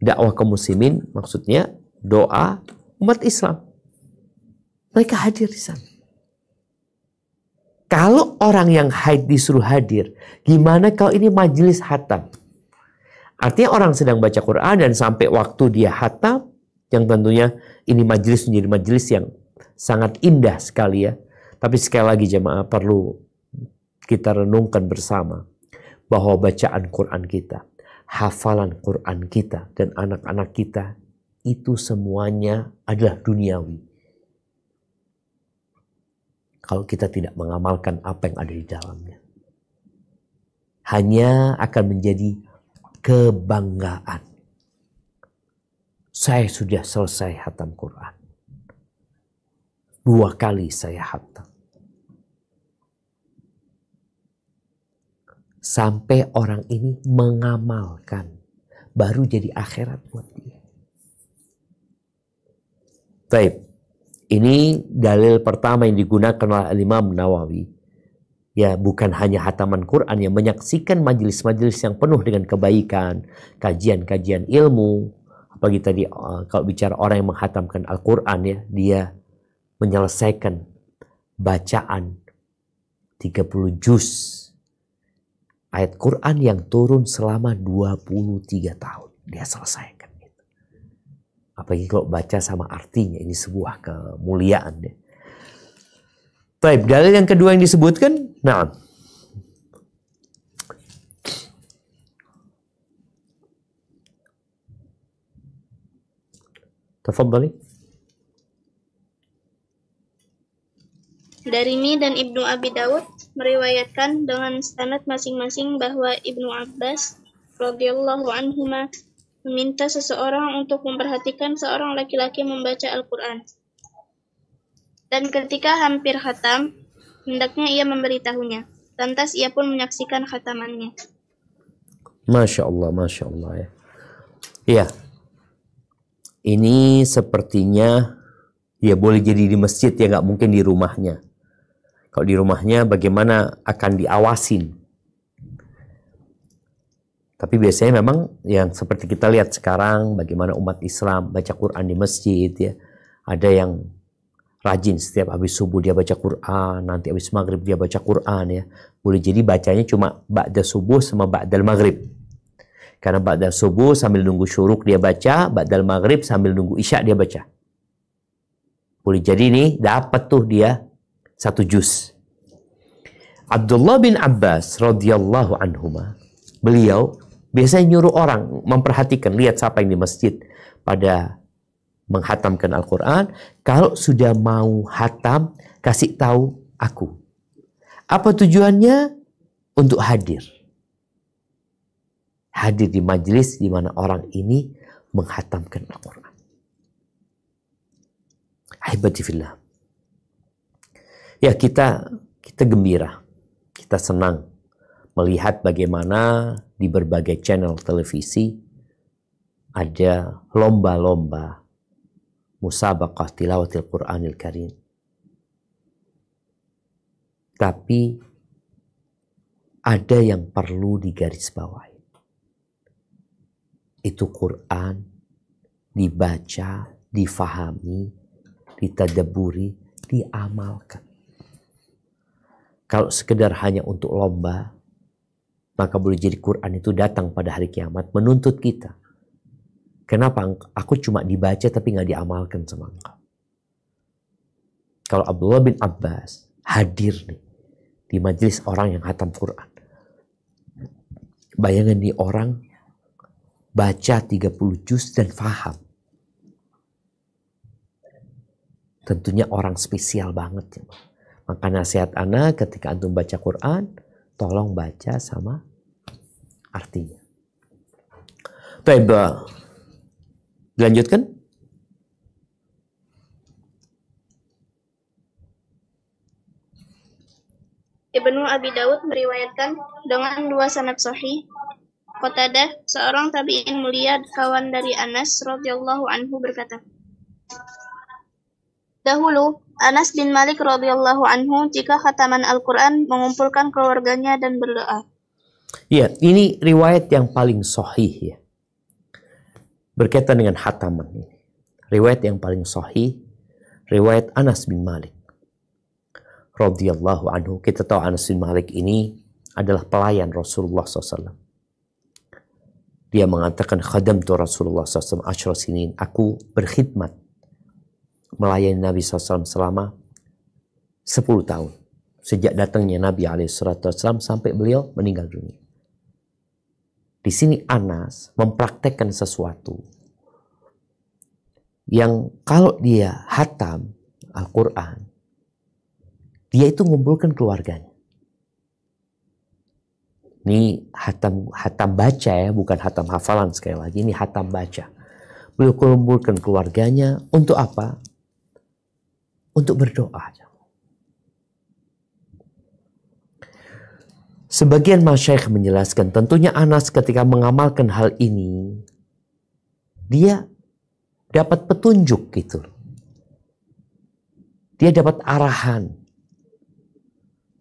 Dakwah kaum muslimin maksudnya doa umat Islam. Mereka hadir di sana. Kalau orang yang haid disuruh hadir, gimana kalau ini majelis khatam? Artinya orang sedang baca Quran dan sampai waktu dia khatam, yang tentunya ini majelis menjadi majelis yang sangat indah sekali ya. Tapi sekali lagi jemaah perlu kita renungkan bersama bahwa bacaan Quran kita, hafalan Quran kita dan anak-anak kita itu semuanya adalah duniawi. Kalau kita tidak mengamalkan apa yang ada di dalamnya, hanya akan menjadi kebanggaan. Saya sudah selesai khatam Quran. 2 kali saya khatam. Sampai orang ini mengamalkan. Baru jadi akhirat buat dia. Baik. Ini dalil pertama yang digunakan oleh Imam Nawawi. Ya, bukan hanya khataman Quran, yang menyaksikan majelis-majelis yang penuh dengan kebaikan, kajian-kajian ilmu. Apalagi tadi kalau bicara orang yang menghatamkan Al-Quran ya, dia menyelesaikan bacaan 30 juz ayat Quran yang turun selama 23 tahun. Dia selesaikan. Apalagi kalau baca sama artinya, ini sebuah kemuliaan. Baik, dalil yang kedua yang disebutkan, nah, tafadhali. Darimi dan Ibnu Abi Daud meriwayatkan dengan sanad masing-masing bahwa Ibnu Abbas radhiyallahu anhuma meminta seseorang untuk memperhatikan seorang laki-laki membaca Al-Quran. Dan ketika hampir khatam, hendaknya ia memberitahunya. Lantas ia pun menyaksikan khatamannya. Masya Allah ya. Iya. Ini sepertinya ya boleh jadi di masjid ya, nggak mungkin di rumahnya. Kalau di rumahnya bagaimana akan diawasin? Tapi biasanya memang yang seperti kita lihat sekarang, bagaimana umat Islam baca Quran di masjid ya. Ada yang rajin setiap habis subuh dia baca Quran, nanti habis maghrib dia baca Quran ya. Boleh jadi bacanya cuma ba'da subuh sama ba'dal maghrib. Karena ba'dal subuh sambil nunggu syuruk dia baca, ba'dal maghrib sambil nunggu isya dia baca. Boleh jadi nih dapat tuh dia 1 juz. Abdullah bin Abbas radhiyallahu anhuma, beliau biasanya nyuruh orang memperhatikan, lihat siapa yang di masjid pada menghatamkan Al-Quran. Kalau sudah mau hatam, kasih tahu aku. Apa tujuannya? Untuk hadir. Hadir di majelis di mana orang ini menghatamkan Al-Quran. Ahibati fillah. Ya, kita gembira. Kita senang melihat bagaimana di berbagai channel televisi ada lomba-lomba musabaqah tilawatil Qur'anil Karim. Tapi ada yang perlu digarisbawahi. Itu Quran dibaca, difahami, ditadaburi, diamalkan. Kalau sekedar hanya untuk lomba, maka boleh jadi Quran itu datang pada hari kiamat menuntut kita. Kenapa aku cuma dibaca tapi nggak diamalkan sama engkau? Kalau Abdullah bin Abbas hadir nih di majelis orang yang khatam Quran. Bayangin nih orang baca 30 juz dan faham. Tentunya orang spesial banget ya. Maka nasihat ana ketika antum baca Quran, tolong baca sama artinya. Baik, dilanjutkan. Ibnu Abi Daud meriwayatkan dengan 2 sanad sahih. Qatadah, seorang tabi'in mulia kawan dari Anas radhiyallahu anhu berkata, dahulu Anas bin Malik radhiyallahu anhu jika khataman Al-Quran mengumpulkan keluarganya dan berdoa. Ya, ini riwayat yang paling sahih ya. Berkaitan dengan khataman ini. Riwayat yang paling sahih, riwayat Anas bin Malik radhiyallahu anhu. Kita tahu Anas bin Malik ini adalah pelayan Rasulullah SAW. Dia mengatakan, khadamtu Rasulullah SAW 10 sinin. Aku berkhidmat melayani Nabi SAW selama 10 tahun. Sejak datangnya Nabi SAW sampai beliau meninggal dunia. Di sini Anas mempraktekkan sesuatu yang kalau dia hatam Al-Quran, dia itu mengumpulkan keluarganya. Ini hatam baca ya, bukan hatam hafalan sekali lagi. Ini hatam baca. Beliau kumpulkan keluarganya untuk apa? Untuk berdoa. Sebagian masyayikh menjelaskan, tentunya Anas ketika mengamalkan hal ini, dia dapat petunjuk gitu. Dia dapat arahan.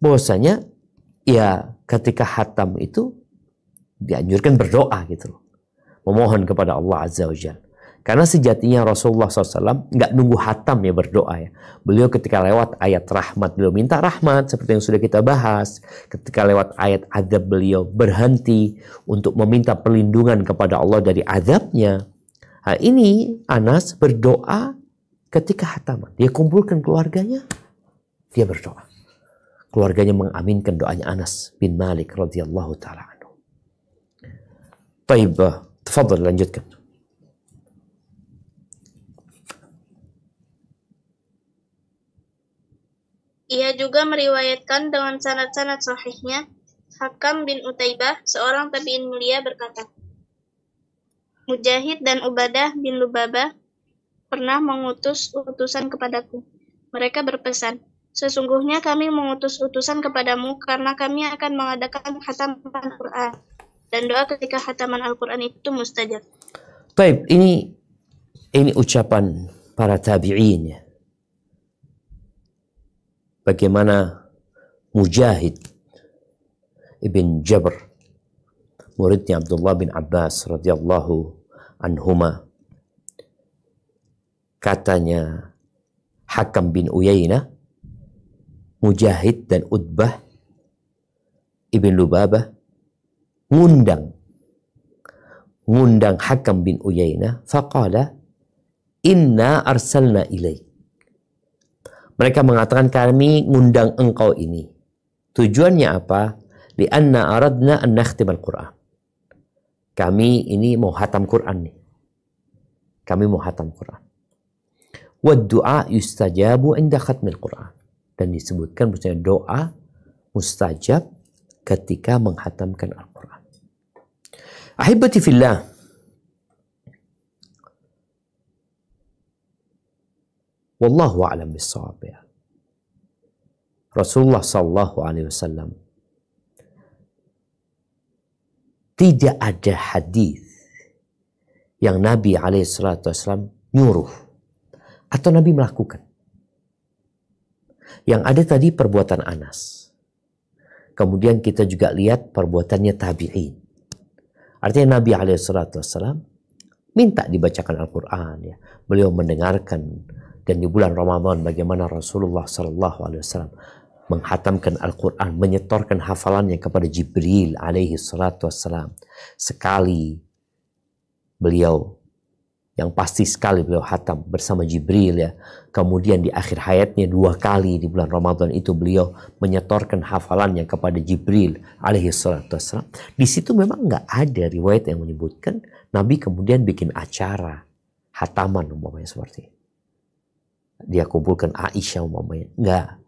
Bahwasanya, ya ketika hatam itu dianjurkan berdoa gitu loh. Memohon kepada Allah Azza wa Jalla. Karena sejatinya Rasulullah SAW nggak nunggu hatam ya berdoa ya. Beliau ketika lewat ayat rahmat, beliau minta rahmat seperti yang sudah kita bahas. Ketika lewat ayat azab, beliau berhenti untuk meminta perlindungan kepada Allah dari azabnya. Nah, ini Anas berdoa ketika hataman. Dia kumpulkan keluarganya, dia berdoa. Keluarganya mengaminkan doanya Anas bin Malik radhiyallahu ta'ala anhu. Baik, tafadhal lanjutkan. Ia juga meriwayatkan dengan sanad-sanad sahihnya, Hakam bin Utaibah, seorang tabi'in mulia berkata, Mujahid dan Ubadah bin Lubabah pernah mengutus utusan kepadaku. Mereka berpesan, sesungguhnya kami mengutus utusan kepadamu karena kami akan mengadakan khataman Al-Quran. Dan doa ketika khataman Al-Quran itu mustajab. Baik, ini ucapan para tabi'in ya. Bagaimana Mujahid ibn Jabr, muridnya Abdullah bin Abbas radhiyallahu anhuma, katanya Hakam bin Uyainah, Mujahid dan Utbah ibn Lubabah ngundang Hakam bin Uyainah, faqala inna arsalna ilaik. Mereka mengatakan kami ngundang engkau ini. Tujuannya apa? Lianna aradna an nakhtim al-Quran. Kami ini mau hatam Quran nih. Kami mau hatam Quran. Wad du'a yustajabu inda khatmil Quran. Dan disebutkan maksudnya doa mustajab ketika menghatamkan Al-Quran. Ahibati fillah. Wallahu a'lam bis-shawab ya. Rasulullah sallallahu alaihi wasallam tidak ada hadis yang Nabi alaihi salatu wasallam nyuruh atau Nabi melakukan. Yang ada tadi perbuatan Anas. Kemudian kita juga lihat perbuatannya tabi'in. Artinya Nabi alaihi salatu wasallam minta dibacakan Al-Quran ya. Beliau mendengarkan. Dan di bulan Ramadan bagaimana Rasulullah SAW menghatamkan Al-Quran, menyetorkan hafalannya kepada Jibril alaihi salatu wassalam. Sekali beliau, yang pasti sekali beliau hatam bersama Jibril ya. Kemudian di akhir hayatnya 2 kali di bulan Ramadan itu beliau menyetorkan hafalannya kepada Jibril alaihi salatu wassalam. Di situ memang nggak ada riwayat yang menyebutkan Nabi kemudian bikin acara hataman umpamanya seperti itu. Dia kumpulkan Aisyah umpamanya. Enggak.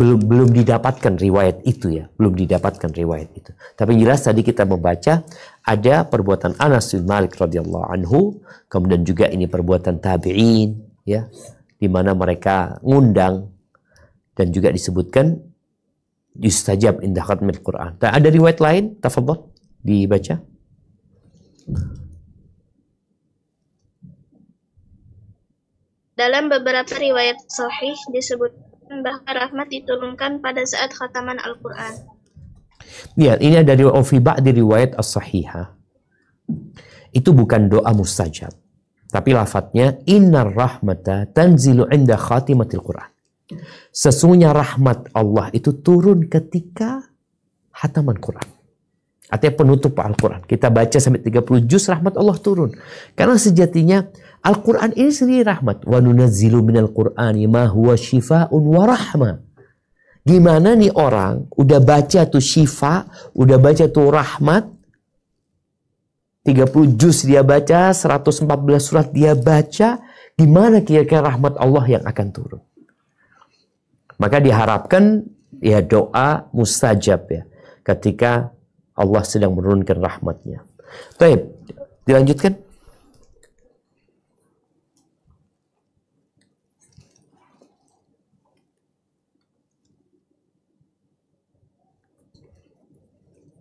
Belum didapatkan riwayat itu ya. Belum didapatkan riwayat itu. Tapi jelas tadi kita membaca ada perbuatan Anas bin Malik radhiyallahu anhu, kemudian juga ini perbuatan tabi'in ya, di mana mereka ngundang dan juga disebutkan yustajab inda khatmil Quran. Ada riwayat lain? Tafadhol dibaca. Dalam beberapa riwayat sahih disebutkan bahwa rahmat diturunkan pada saat khataman Al-Quran. Ya, ini ada fi ba'di riwayat as-sahihah. Itu bukan doa mustajab. Tapi lafadznya innar rahmata tanzilu inda khatimatil Quran. Sesungguhnya rahmat Allah itu turun ketika khataman Quran. Artinya penutup Al-Quran. Kita baca sampai 30 juz, rahmat Allah turun. Karena sejatinya Al-Quran ini sendiri rahmat. Wa nunazzilu minal Qur'ani ma huwa shifaa'un wa rahmah. Gimana nih orang udah baca tuh syifa, udah baca tuh rahmat, 30 juz dia baca, 114 surat dia baca, gimana kira-kira rahmat Allah yang akan turun? Maka diharapkan ya doa mustajab ya ketika Allah sedang menurunkan rahmatnya. Baik, dilanjutkan.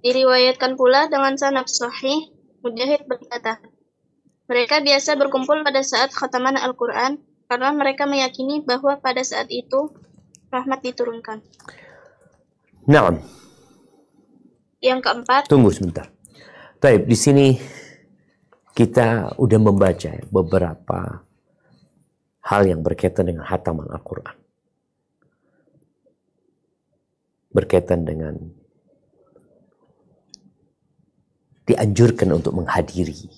Diriwayatkan pula dengan sanad sahih, Mujahid berkata, mereka biasa berkumpul pada saat khataman Al-Quran karena mereka meyakini bahwa pada saat itu rahmat diturunkan. Naam. Yang keempat. Tunggu sebentar. Baik, di sini kita udah membaca beberapa hal yang berkaitan dengan khataman Al-Quran. Berkaitan dengan dianjurkan untuk menghadiri.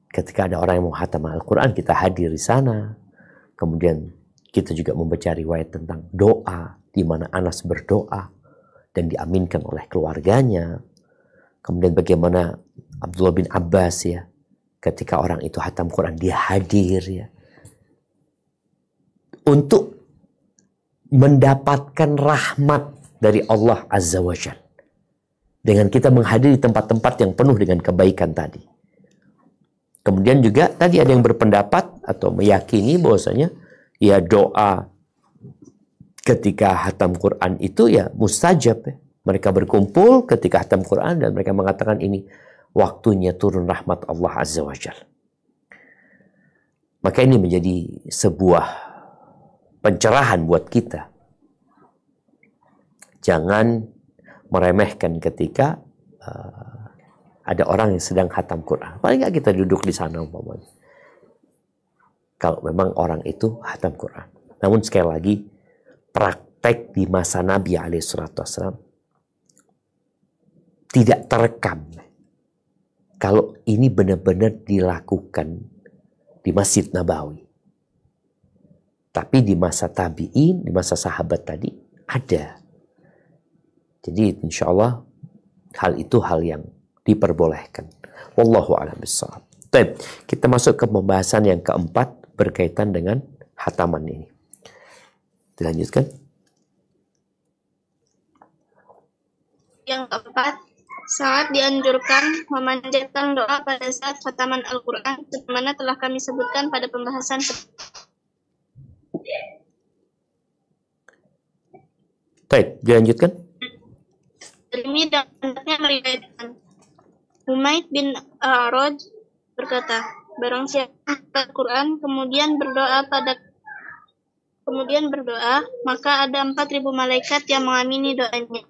Ketika ada orang yang mau khatam Al-Quran, kita hadir di sana. Kemudian kita juga membaca riwayat tentang doa, di mana Anas berdoa dan diaminkan oleh keluarganya. Kemudian bagaimana Abdullah bin Abbas ya, ketika orang itu khatam Quran, dia hadir ya. Untuk mendapatkan rahmat dari Allah Azza wa Jalla. Dengan kita menghadiri tempat-tempat yang penuh dengan kebaikan tadi. Kemudian juga tadi ada yang berpendapat atau meyakini bahwasanya ya doa ketika khatam Quran itu ya mustajab ya. Mereka berkumpul ketika khatam Quran dan mereka mengatakan ini waktunya turun rahmat Allah Azza wa Jalla. Maka ini menjadi sebuah pencerahan buat kita. Jangan meremehkan ketika ada orang yang sedang khatam Quran. Paling nggak kita duduk di sana umpamanya. Kalau memang orang itu khatam Quran. Namun sekali lagi, praktek di masa Nabi SAW tidak terekam. Kalau ini benar-benar dilakukan di Masjid Nabawi. Tapi di masa tabi'in, di masa sahabat tadi, ada. Jadi insya Allah hal itu hal yang diperbolehkan. Wallahu a'lam bishawab. Baik, kita masuk ke pembahasan yang keempat berkaitan dengan khataman ini. Dilanjutkan. Yang keempat, saat dianjurkan memanjatkan doa pada saat khataman Al-Quran, sebagaimana telah kami sebutkan pada pembahasan Baik, dilanjutkan. Tirmidzi dan hendaknya meriwayatkan. Humaid bin A'raj berkata, barang siapa Al-Quran kemudian berdoa, maka ada 4.000 malaikat yang mengamini doanya.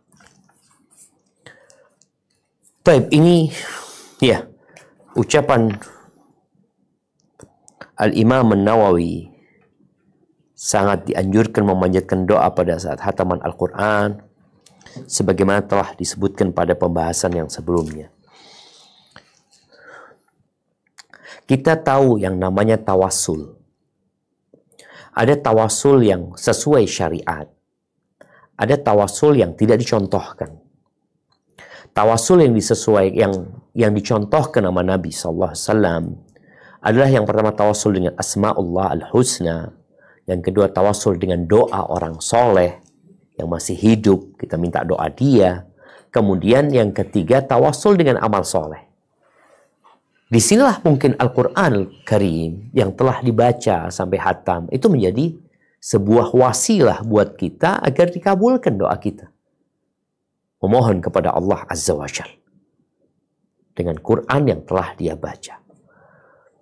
Baik, ini ya ucapan Al-Imam An-Nawawi, sangat dianjurkan memanjatkan doa pada saat khataman Al-Quran sebagaimana telah disebutkan pada pembahasan yang sebelumnya. Kita tahu yang namanya tawassul. Ada tawassul yang sesuai syariat. Ada tawassul yang tidak dicontohkan. Tawassul yang dicontohkan nama Nabi SAW adalah yang pertama tawassul dengan Asma'ullah Al-Husna. Yang kedua tawassul dengan doa orang soleh yang masih hidup, kita minta doa dia. Kemudian yang ketiga tawassul dengan amal soleh. Disinilah mungkin Al-Quran Karim yang telah dibaca sampai khatam itu menjadi sebuah wasilah buat kita agar dikabulkan doa kita. Memohon kepada Allah Azza wa Jalla dengan Quran yang telah dia baca.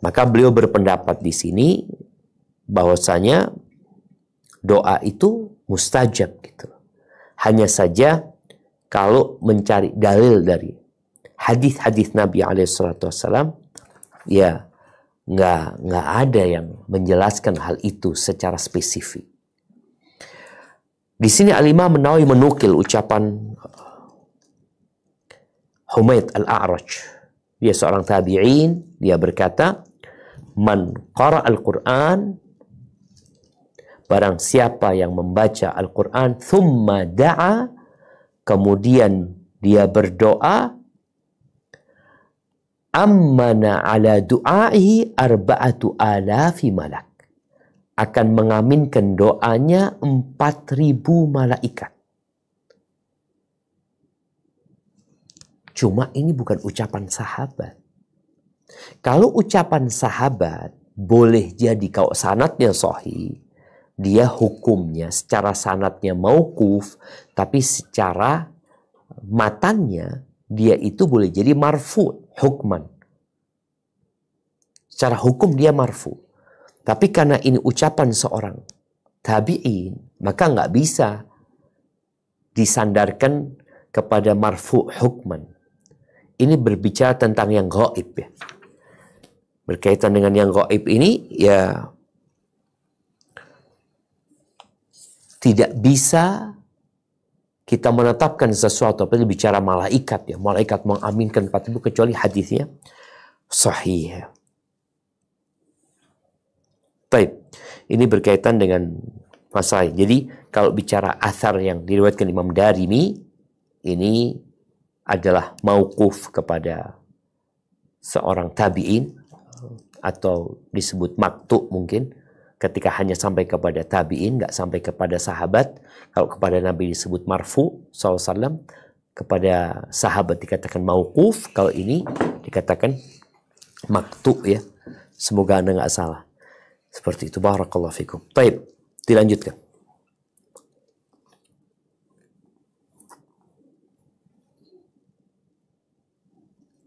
Maka beliau berpendapat di sini bahwasanya doa itu mustajab gitu. Hanya saja kalau mencari dalil dari hadis-hadis Nabi SAW, ya nggak ada yang menjelaskan hal itu secara spesifik. Di sini Al-Imam An-Nawawi menukil ucapan Humaid Al-A'raj. Dia seorang tabi'in, dia berkata, "Man qara al-Qur'an, barang siapa yang membaca Al-Quran, thumma da'a, kemudian dia berdoa, ammana ala du'aihi 4,000 malak. Akan mengaminkan doanya 4.000 malaikat. Cuma ini bukan ucapan sahabat. Kalau ucapan sahabat, boleh jadi kalau sanadnya sahih, dia hukumnya secara sanadnya mauquf, tapi secara matannya dia itu boleh jadi marfu hukman. Secara hukum dia marfu. Tapi karena ini ucapan seorang tabi'in, maka nggak bisa disandarkan kepada marfu hukman. ini berbicara tentang yang gaib ya. Berkaitan dengan yang gaib ini ya tidak bisa kita menetapkan sesuatu, apalagi bicara malaikat ya. Malaikat mengaminkan itu kecuali hadisnya sahih. Baik, ini berkaitan dengan masalah. Jadi kalau bicara athar yang diriwayatkan Imam Darimi, ini adalah mauquf kepada seorang tabi'in atau disebut maktu mungkin, ketika hanya sampai kepada tabi'in, nggak sampai kepada sahabat. Kalau kepada Nabi disebut marfu SAW, kepada sahabat dikatakan mauquf, kalau ini dikatakan maktu ya. Semoga Anda nggak salah. Seperti itu. Barakallahu fikum. Baik, dilanjutkan.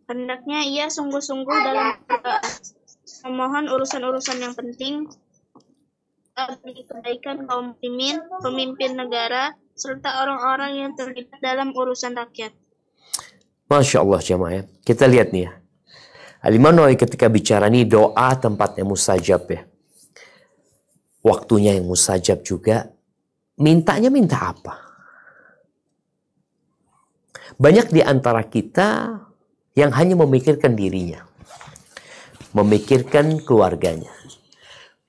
Hendaknya ia sungguh-sungguh dalam berdoa, memohon urusan-urusan yang penting, bagi kebaikan kaum muslimin, pemimpin negara, serta orang-orang yang terlibat dalam urusan rakyat. Masya Allah jamaah ya. Kita lihat nih ya. Al-Imam Nawawi ketika bicara nih doa tempatnya mustajab ya. Waktunya yang mustajab juga. Mintanya minta apa? Banyak di antara kita yang hanya memikirkan dirinya. Memikirkan keluarganya.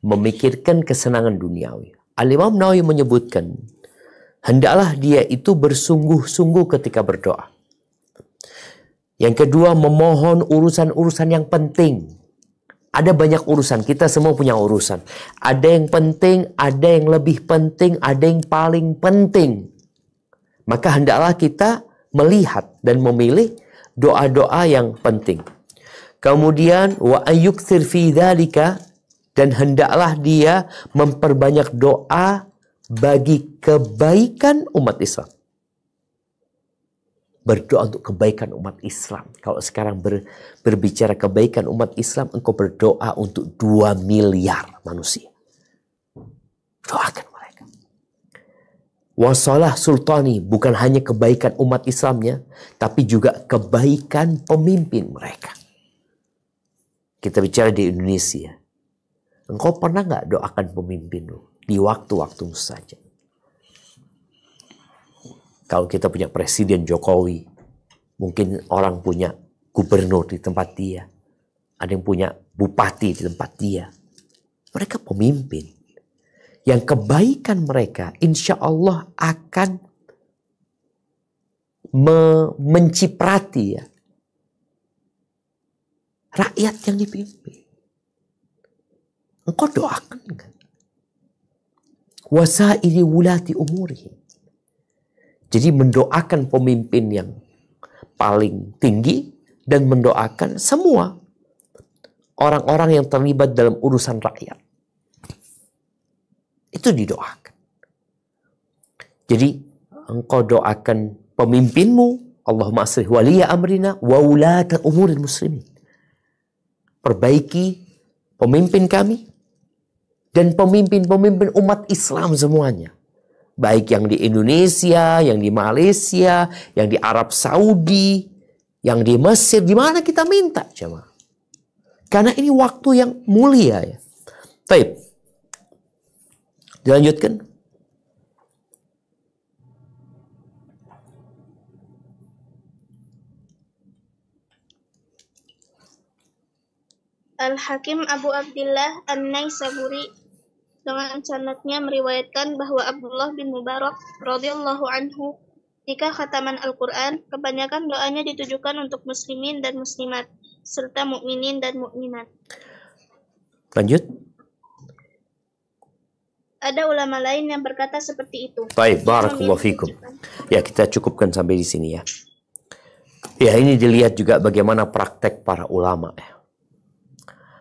Memikirkan kesenangan duniawi. Al-Imam Nawawi menyebutkan, hendaklah dia itu bersungguh-sungguh ketika berdoa. Yang kedua, memohon urusan-urusan yang penting. Ada banyak urusan, kita semua punya urusan. Ada yang penting, ada yang lebih penting, ada yang paling penting. Maka hendaklah kita melihat dan memilih doa-doa yang penting. Kemudian, wa ayyukthir fi dzalika, dan hendaklah dia memperbanyak doa bagi kebaikan umat Islam. Berdoa untuk kebaikan umat Islam. Kalau sekarang berbicara kebaikan umat Islam, engkau berdoa untuk 2 miliar manusia. Doakan mereka. Wasalah sultani, bukan hanya kebaikan umat Islamnya, tapi juga kebaikan pemimpin mereka. Kita bicara di Indonesia. Engkau pernah nggak doakan pemimpinmu di waktu-waktu saja? Kalau kita punya Presiden Jokowi, mungkin orang punya gubernur di tempat dia. Ada yang punya bupati di tempat dia. Mereka pemimpin. Yang kebaikan mereka insya Allah akan menciprati ya, rakyat yang dipimpin. Engkau doakan kan? Wasaili wulati umurihim. Jadi mendoakan pemimpin yang paling tinggi dan mendoakan semua orang-orang yang terlibat dalam urusan rakyat. Itu didoakan. Jadi engkau doakan pemimpinmu, Allahumma aslih waliya amrina wa ulata umuril muslimin. Perbaiki pemimpin kami dan pemimpin-pemimpin umat Islam semuanya. Baik yang di Indonesia, yang di Malaysia, yang di Arab Saudi, yang di Mesir, di mana kita minta jemaah. Karena ini waktu yang mulia ya. Baik. Dilanjutkan. Al-Hakim Abu Abdillah An-Naisaburi dengan sanadnya meriwayatkan bahwa Abdullah bin Mubarak radhiyallahu anhu ketika khataman Al-Quran, kebanyakan doanya ditujukan untuk muslimin dan muslimat, serta mukminin dan mukminat. Lanjut. Ada ulama lain yang berkata seperti itu. Baik, barakallahu fikum. Ya, kita cukupkan sampai di sini ya. Ya, ini dilihat juga bagaimana praktek para ulama ya.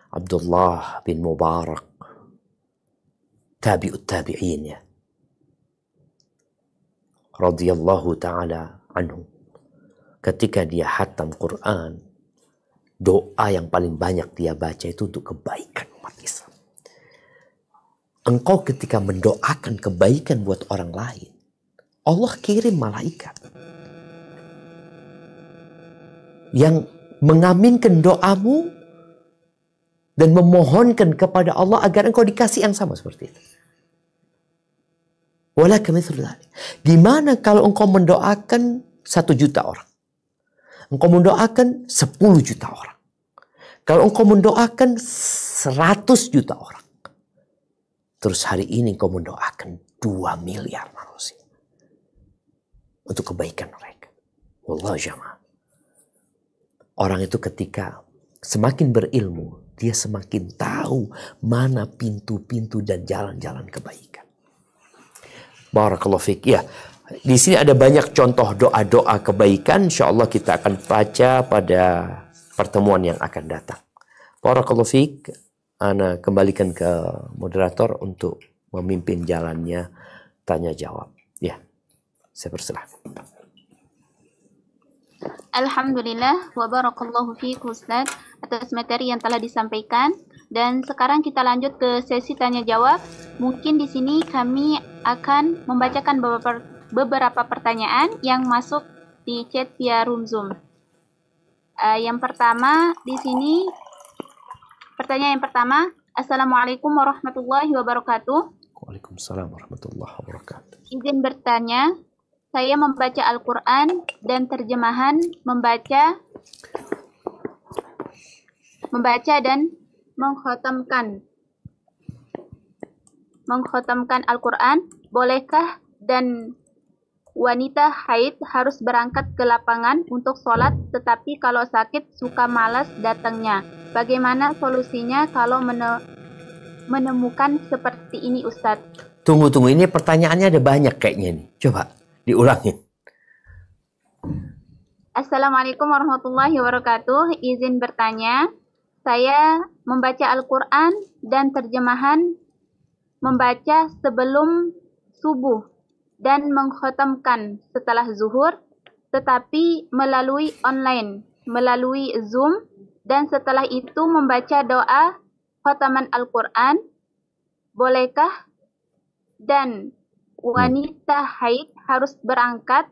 Abdullah bin Mubarak, tabi'ut tabi'in ya, radhiyallahu ta'ala anhu. Ketika dia khatam Quran, doa yang paling banyak dia baca itu untuk kebaikan umat Islam. Engkau ketika mendoakan kebaikan buat orang lain, Allah kirim malaikat. yang mengaminkan doamu dan memohonkan kepada Allah agar engkau dikasih yang sama seperti itu. Walaka mithlu dzalik. Gimana kalau engkau mendoakan 1 juta orang? Engkau mendoakan 10 juta orang. Kalau engkau mendoakan 100 juta orang. Terus hari ini engkau mendoakan 2 miliar manusia. Untuk kebaikan mereka. Wallah jamaah. Orang itu ketika semakin berilmu, dia semakin tahu mana pintu-pintu dan jalan-jalan kebaikan. Barakallahu fiik. Ya, di sini ada banyak contoh doa-doa kebaikan. InsyaAllah kita akan baca pada pertemuan yang akan datang. Barakallahu fiik. Ana kembalikan ke moderator untuk memimpin jalannya tanya jawab. Ya, saya persilahkan. Alhamdulillah wa barakallahu fiik Ustaz atas materi yang telah disampaikan, dan sekarang kita lanjut ke sesi tanya jawab. Mungkin di sini kami akan membacakan beberapa pertanyaan yang masuk di chat via room Zoom. Yang pertama di sini, pertanyaan yang pertama, Assalamualaikum warahmatullahi wabarakatuh. Waalaikumsalam warahmatullahi wabarakatuh. Izin bertanya, saya membaca Al-Quran dan terjemahan membaca dan mengkhatamkan Al-Quran. Bolehkah dan wanita haid harus berangkat ke lapangan untuk sholat, tetapi kalau sakit suka malas datangnya? Bagaimana solusinya kalau menemukan seperti ini, Ustadz? Tunggu, ini pertanyaannya ada banyak kayaknya nih. Coba diulangin. Assalamualaikum warahmatullahi wabarakatuh. Izin bertanya, saya membaca Al-Quran dan terjemahan membaca sebelum subuh dan mengkhatamkan setelah zuhur, tetapi melalui online, melalui Zoom, dan setelah itu membaca doa khataman Al-Quran. Bolehkah? Dan wanita haid harus berangkat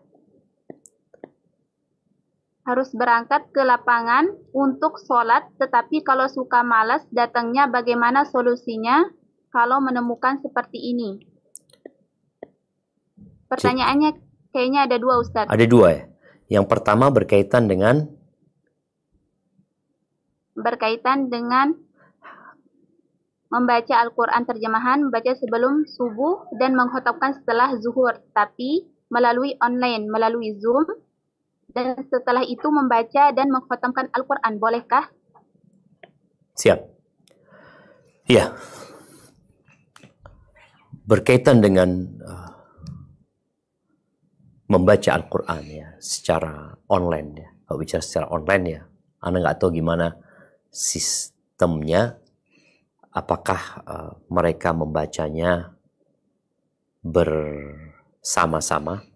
ke lapangan untuk sholat, tetapi kalau suka malas datangnya, bagaimana solusinya kalau menemukan seperti ini? Pertanyaannya kayaknya ada 2, Ustadz. Ada 2 ya. Yang pertama berkaitan dengan membaca Al-Quran terjemahan, membaca sebelum subuh dan mengkhatamkan setelah zuhur, tapi melalui online, melalui Zoom, dan setelah itu membaca dan mengkhatamkan Al-Quran. Bolehkah? Siap. Iya. Berkaitan dengan membaca Al-Quran ya, secara online ya. Kalau bicara secara online ya, Anda nggak tahu gimana sistemnya. Apakah mereka membacanya bersama-sama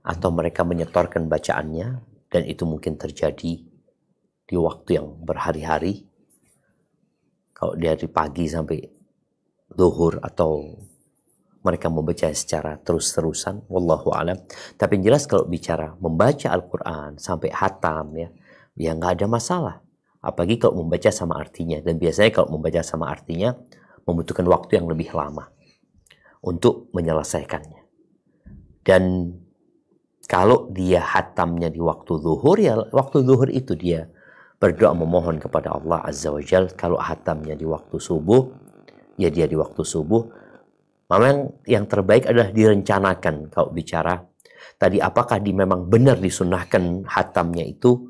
atau mereka menyetorkan bacaannya, dan itu mungkin terjadi di waktu yang berhari-hari. Kalau dari pagi sampai zuhur, atau mereka membaca secara terus-terusan, wallahu alam. Tapi yang jelas kalau bicara membaca Al-Quran sampai hatam ya nggak ada masalah. Apalagi kalau membaca sama artinya. Dan biasanya kalau membaca sama artinya membutuhkan waktu yang lebih lama untuk menyelesaikannya. Dan kalau dia hatamnya di waktu zuhur, ya waktu zuhur itu dia berdoa memohon kepada Allah Azza wa Jal. Kalau hatamnya di waktu subuh, ya dia di waktu subuh. Memang yang terbaik adalah direncanakan. Kalau bicara tadi, apakah memang benar disunnahkan hatamnya itu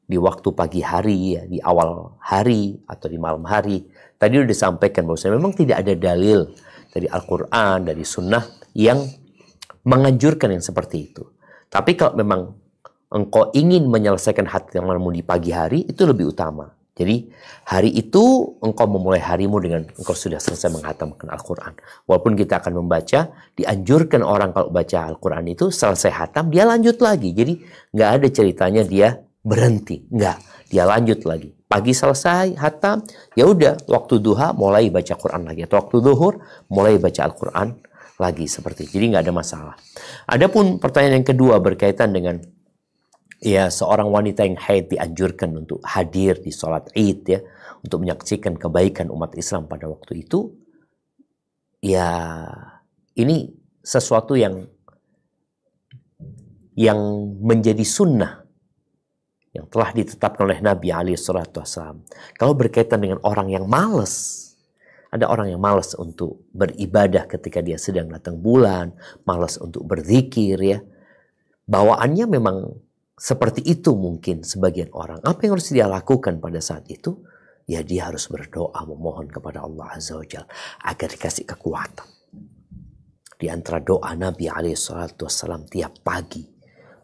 di waktu pagi hari, ya, di awal hari, atau di malam hari. Tadi sudah disampaikan bahwa memang tidak ada dalil dari Al-Quran, dari sunnah yang menganjurkan yang seperti itu. Tapi kalau memang engkau ingin menyelesaikan hatammu di pagi hari, itu lebih utama. Jadi hari itu engkau memulai harimu dengan engkau sudah selesai menghatamkan Al-Quran. Walaupun kita akan membaca, dianjurkan orang kalau baca Al-Quran itu selesai hatam, dia lanjut lagi. Jadi nggak ada ceritanya dia berhenti, enggak, dia lanjut lagi. Pagi selesai hatam, ya udah waktu duha mulai baca Quran lagi, atau waktu zuhur mulai baca Al-Quran lagi, seperti itu. Jadi nggak ada masalah. Adapun pertanyaan yang kedua berkaitan dengan ya seorang wanita yang haid dianjurkan untuk hadir di sholat Id ya, untuk menyaksikan kebaikan umat Islam pada waktu itu, ya ini sesuatu yang menjadi sunnah yang telah ditetapkan oleh Nabi SAW. Kalau berkaitan dengan orang yang malas, ada orang yang malas untuk beribadah ketika dia sedang datang bulan, malas untuk berzikir ya. Bawaannya memang seperti itu mungkin sebagian orang. Apa yang harus dia lakukan pada saat itu? Ya dia harus berdoa memohon kepada Allah Azza wa Jalla agar dikasih kekuatan. Di antara doa Nabi SAW tiap pagi,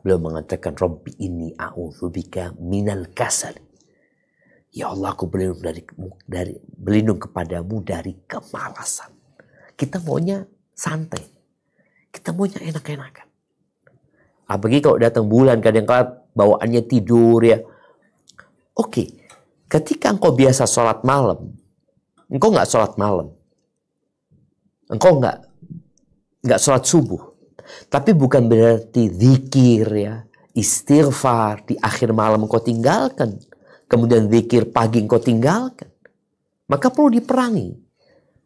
beliau mengatakan, Rabbi inni a'udzubika minal kasal. Ya Allah, aku berlindung kepadamu dari kemalasan. Kita maunya santai. Kita maunya enak-enakan. Apalagi kalau datang bulan, kadang-kadang bawaannya tidur ya. Oke, ketika engkau biasa sholat malam, engkau nggak sholat malam. Engkau nggak sholat subuh. Tapi bukan berarti zikir ya, istighfar di akhir malam engkau tinggalkan. Kemudian zikir pagi engkau tinggalkan. Maka perlu diperangi.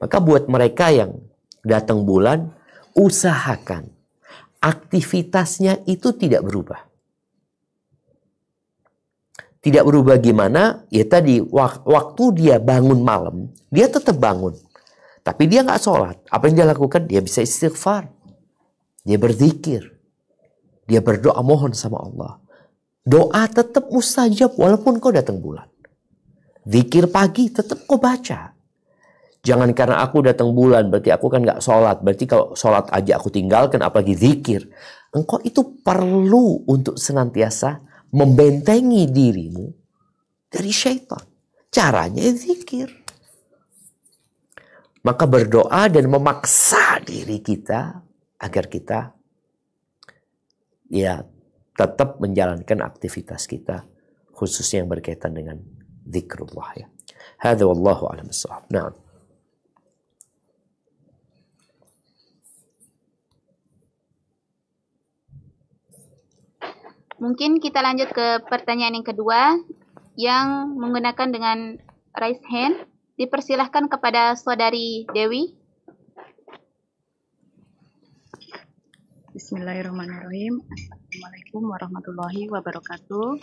Maka buat mereka yang datang bulan, usahakan aktivitasnya itu tidak berubah. Tidak berubah gimana? Ya tadi, waktu dia bangun malam, dia tetap bangun. Tapi dia nggak sholat. Apa yang dia lakukan? Dia bisa istighfar. Dia berzikir. Dia berdoa mohon sama Allah. Doa tetap mustajab walaupun kau datang bulan. Zikir pagi tetap kau baca. Jangan karena aku datang bulan berarti aku kan nggak sholat. Berarti kalau sholat aja aku tinggalkan apalagi zikir. Engkau itu perlu untuk senantiasa membentengi dirimu dari syaitan. Caranya zikir. Maka berdoa dan memaksa diri kita agar kita ya tetap menjalankan aktivitas kita, khususnya yang berkaitan dengan zikrullah ya. Hadza wallahu a'lam bissawab. Nah. Mungkin kita lanjut ke pertanyaan yang kedua yang menggunakan dengan raise hand. Dipersilahkan kepada saudari Dewi. Bismillahirrahmanirrahim. Assalamualaikum warahmatullahi wabarakatuh.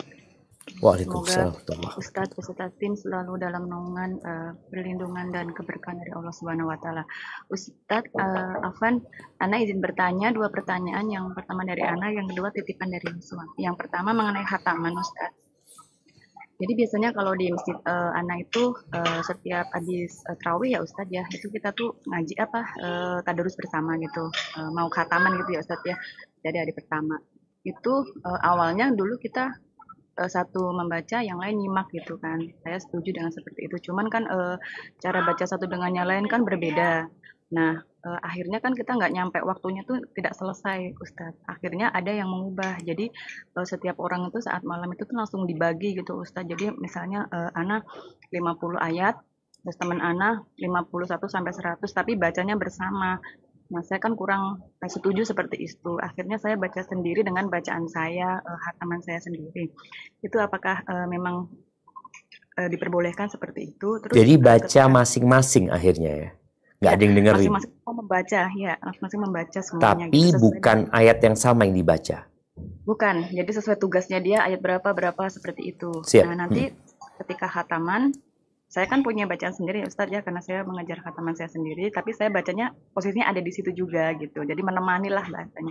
Waalaikumsalam. Semoga Ustadz beserta tim selalu dalam naungan perlindungan dan keberkahan dari Allah Subhanahu wa taala. Ustadz Afan, Ana izin bertanya dua pertanyaan. Yang pertama dari Ana, yang kedua titipan dari suami. Yang pertama mengenai khataman Ustadz. Jadi biasanya kalau di masjid Ana itu setiap habis tarawih ya Ustadz ya, itu kita tuh ngaji tadarus bersama gitu, mau khataman gitu ya Ustadz ya. Jadi hari pertama itu awalnya dulu kita satu membaca, yang lain nyimak gitu kan. Saya setuju dengan seperti itu. Cuman kan cara baca satu dengan yang lain kan berbeda. Nah, akhirnya kan kita nggak nyampe waktunya tuh tidak selesai Ustadz. Akhirnya ada yang mengubah. Jadi setiap orang itu saat malam itu tuh langsung dibagi gitu Ustadz. Jadi misalnya Ana 50 ayat, terus teman Ana 51 sampai 100, tapi bacanya bersama. Nah, saya kan kurang setuju seperti itu. Akhirnya saya baca sendiri dengan bacaan saya, khataman saya sendiri. Itu apakah memang diperbolehkan seperti itu? Terus, jadi baca masing-masing akhirnya ya? Nggak ada yang dengerin? Masing-masing membaca, ya. Masing-masing membaca semuanya. Tapi gitu, bukan ayat yang sama yang dibaca? Bukan. Jadi sesuai tugasnya dia, ayat berapa seperti itu. Siap. Nah, nanti ketika khataman, saya kan punya bacaan sendiri ya Ustadz ya, karena saya mengajar khataman saya sendiri, tapi saya bacanya posisinya ada di situ juga gitu, jadi menemani lah bahasanya.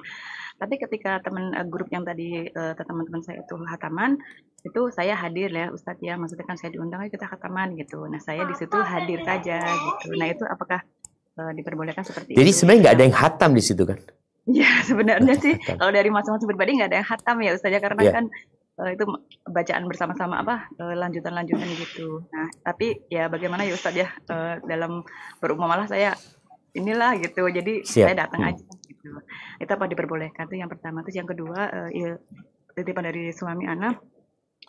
Tapi ketika grup yang tadi teman-teman saya itu khataman, itu saya hadir ya Ustadz ya, maksudnya kan saya diundang kita khataman gitu. Nah saya di situ hadir saja gitu. Nah itu apakah diperbolehkan seperti itu? Jadi sebenarnya nggak ada yang khatam di situ kan? Ya sebenarnya sih kalau dari masing-masing pribadi nggak ada yang khatam ya Ustadz ya, karena kan itu bacaan bersama-sama lanjutan-lanjutan gitu. Nah, tapi ya bagaimana ya Ustadz ya, dalam berumumalah saya inilah gitu. Jadi saya datang aja gitu. Itu apa diperbolehkan, itu yang pertama. Terus yang kedua, titipan dari suami Ana.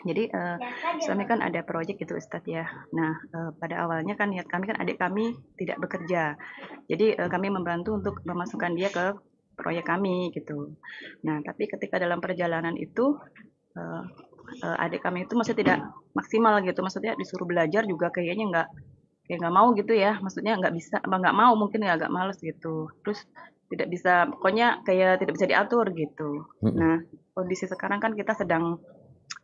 Jadi suami kan ada proyek gitu Ustadz ya. Nah, pada awalnya kan niat kami kan adik kami tidak bekerja. Jadi kami membantu untuk memasukkan dia ke proyek kami gitu. Nah, tapi ketika dalam perjalanan itu adik kami itu masih tidak maksimal gitu, maksudnya disuruh belajar juga kayaknya nggak mau gitu ya, maksudnya nggak bisa, nggak mau mungkin ya, agak males gitu, terus tidak bisa, pokoknya kayak tidak bisa diatur gitu. Nah, kondisi sekarang kan kita sedang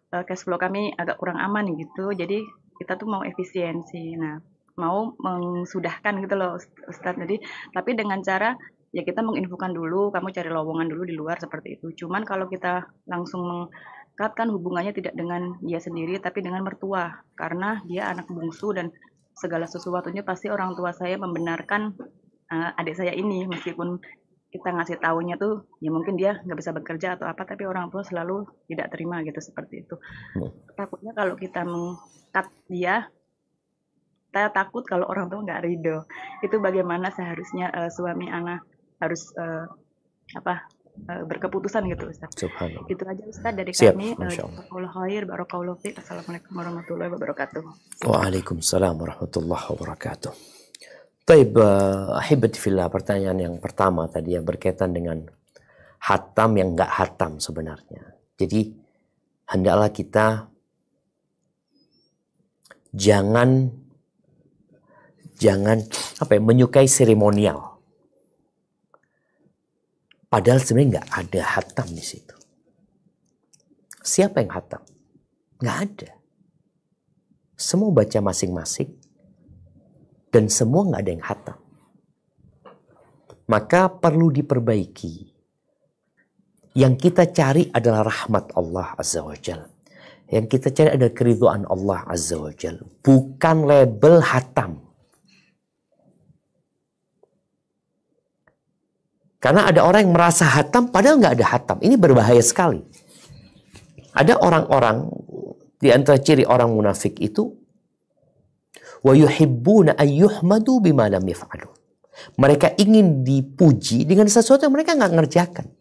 cash flow kami agak kurang aman gitu, jadi kita tuh mau efisiensi. Nah, mau mensudahkan gitu loh Ustadz. Jadi, tapi dengan cara ya kita menginfokan dulu, kamu cari lowongan dulu di luar seperti itu. Cuman kalau kita langsung mengkatkan hubungannya tidak dengan dia sendiri, tapi dengan mertua, karena dia anak bungsu dan segala sesuatunya pasti orang tua saya membenarkan adik saya ini, meskipun kita ngasih taunya tuh ya mungkin dia nggak bisa bekerja atau apa, tapi orang tua selalu tidak terima gitu, seperti itu. Takutnya kalau kita meng-cut dia, saya takut kalau orang tua nggak ridho. Itu bagaimana seharusnya suami anak harus berkeputusan gitu, Ustaz. Subhanallah. Itu aja Ustaz dari Siap, kami. Masya Allah. Jazakallahu khair, barakallahu fiik. Assalamualaikum warahmatullahi wabarakatuh. Waalaikumsalam warahmatullahi wabarakatuh. Baik, ahibati fillah, pertanyaan yang pertama tadi ya berkaitan dengan hatam yang nggak hatam sebenarnya. Jadi hendaklah kita jangan menyukai seremonial. Padahal sebenarnya nggak ada hatam di situ. Siapa yang hatam? Nggak ada. Semua baca masing-masing. Dan semua nggak ada yang hatam. Maka perlu diperbaiki. Yang kita cari adalah rahmat Allah Azza wa Jalla. Yang kita cari adalah keridhaan Allah Azza wa Jalla. Bukan label hatam. Karena ada orang yang merasa hatam padahal nggak ada hatam. Ini berbahaya sekali. Ada orang-orang di antara ciri orang munafik itu wa yuhibbuna an yuhmadu bima lam yaf'alu. Mereka ingin dipuji dengan sesuatu yang mereka nggak ngerjakan.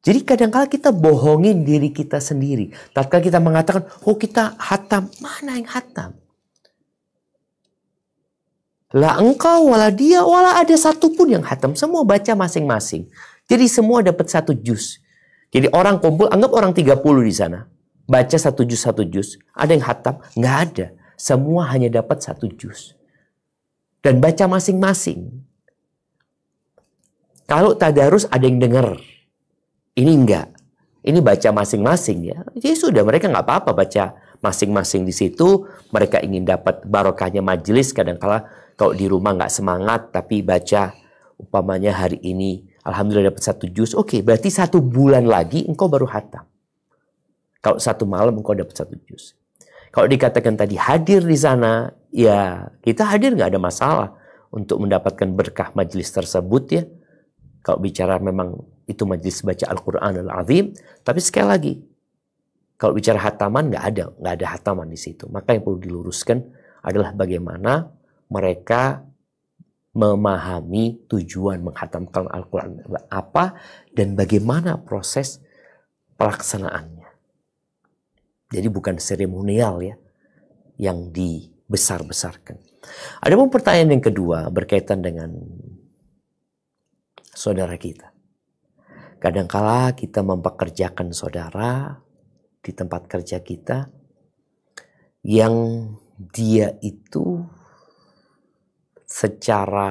Jadi kadang-kala kita bohongin diri kita sendiri. Tatkala kita mengatakan, oh kita hatam. Mana yang hatam? Lah engkau, wala dia, wala ada satupun yang hatam. Semua baca masing-masing. Jadi semua dapat satu juz. Jadi orang kumpul, anggap orang 30 di sana. Baca satu juz. Ada yang hatam? Nggak ada. Semua hanya dapat satu juz. Dan baca masing-masing. Kalau tadarus ada yang dengar. Ini enggak. Ini baca masing-masing ya. Jadi sudah, mereka nggak apa-apa baca masing-masing di situ. Mereka ingin dapat barokahnya majelis. Kadang-kala kalau di rumah nggak semangat, tapi baca umpamanya hari ini, alhamdulillah dapat satu juz. Oke, berarti 1 bulan lagi engkau baru hatam. Kalau 1 malam engkau dapat 1 juz. Kalau dikatakan tadi hadir di sana, ya kita hadir nggak ada masalah untuk mendapatkan berkah majelis tersebut ya. Kalau bicara memang itu majelis baca Al-Quran Al-Azim, tapi sekali lagi, kalau bicara hataman nggak ada hataman di situ. Maka yang perlu diluruskan adalah bagaimana mereka memahami tujuan menghatamkan Al-Quran apa dan bagaimana proses pelaksanaannya. Jadi bukan seremonial ya yang dibesar-besarkan. Ada pun pertanyaan yang kedua berkaitan dengan saudara kita. Kadangkala kita mempekerjakan saudara di tempat kerja kita yang dia itu secara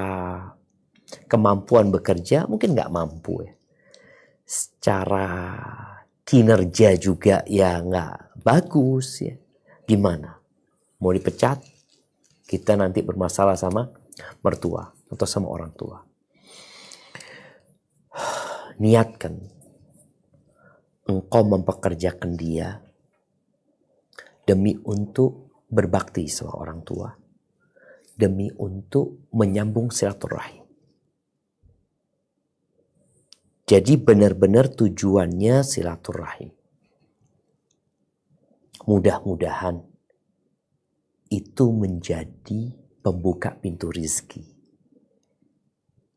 kemampuan bekerja mungkin nggak mampu ya. Secara kinerja juga ya nggak bagus ya. Gimana? Mau dipecat? Kita nanti bermasalah sama mertua atau sama orang tua. Niatkan engkau mempekerjakan dia demi untuk berbakti sama orang tua, demi untuk menyambung silaturahim. Jadi benar-benar tujuannya silaturahim. Mudah-mudahan itu menjadi pembuka pintu rizki.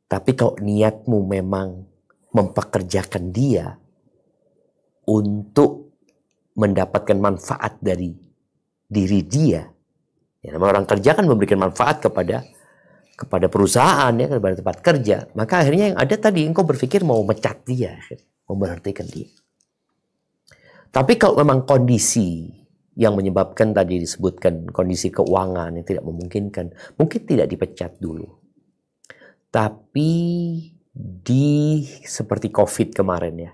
Tapi kalau niatmu memang mempekerjakan dia untuk mendapatkan manfaat dari diri dia, ya, orang kerja kan memberikan manfaat kepada perusahaan ya, kepada tempat kerja. Maka akhirnya yang ada tadi engkau berpikir mau mecat dia, mau berhentikan dia. Tapi kalau memang kondisi yang menyebabkan tadi disebutkan kondisi keuangan yang tidak memungkinkan, mungkin tidak dipecat dulu. Tapi seperti COVID kemarin ya.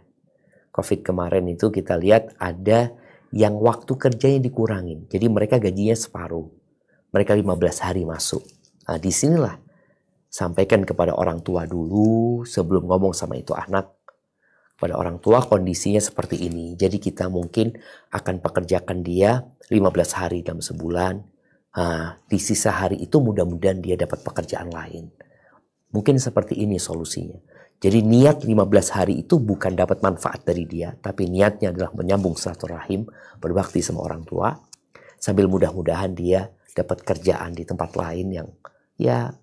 COVID kemarin itu kita lihat ada yang waktu kerjanya dikurangin. Jadi mereka gajinya separuh. Mereka 15 hari masuk. Nah, disinilah sampaikan kepada orang tua dulu sebelum ngomong sama itu anak. Pada orang tua kondisinya seperti ini. Jadi kita mungkin akan pekerjakan dia 15 hari dalam sebulan. Di sisa hari itu mudah-mudahan dia dapat pekerjaan lain. Mungkin seperti ini solusinya. Jadi niat 15 hari itu bukan dapat manfaat dari dia. Tapi niatnya adalah menyambung silaturahim, berbakti sama orang tua. Sambil mudah-mudahan dia dapat kerjaan di tempat lain yang ya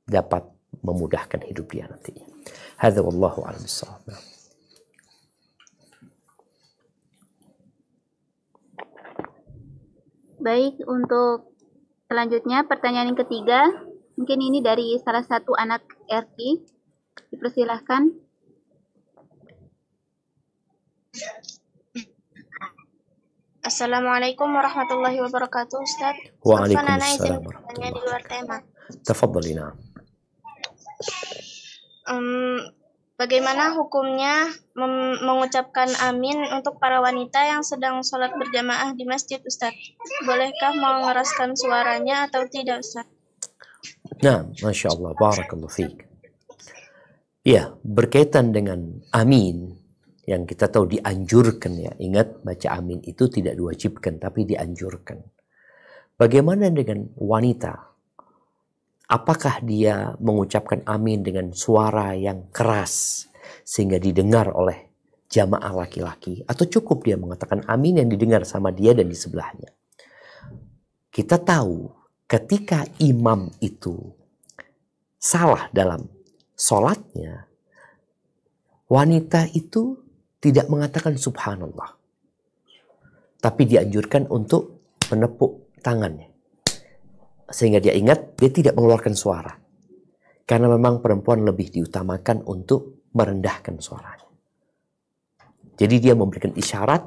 dapat memudahkan hidup dia nantinya. Hadza wallahu a'lam bissawab. Baik, untuk selanjutnya pertanyaan yang ketiga, mungkin ini dari salah satu anak RT. Dipersilahkan. Assalamualaikum warahmatullahi wabarakatuh, Ustaz. Waalaikumsalam Afwan, izin warahmatullahi bertanya di luar tema. Tafadhali, na'am. Bagaimana hukumnya mengucapkan amin untuk para wanita yang sedang sholat berjamaah di masjid, Ustaz? Bolehkah mengeraskan suaranya atau tidak, Ustaz? Nah, Masya Allah, barakallahu fiik. Ya, berkaitan dengan amin, yang kita tahu dianjurkan ya. Ingat, baca amin itu tidak diwajibkan, tapi dianjurkan. Bagaimana dengan wanita? Apakah dia mengucapkan amin dengan suara yang keras sehingga didengar oleh jamaah laki-laki? Atau cukup dia mengatakan amin yang didengar sama dia dan di sebelahnya? Kita tahu ketika imam itu salah dalam sholatnya, wanita itu tidak mengatakan subhanallah. Tapi dianjurkan untuk menepuk tangannya. Sehingga dia ingat, dia tidak mengeluarkan suara. Karena memang perempuan lebih diutamakan untuk merendahkan suaranya. Jadi dia memberikan isyarat,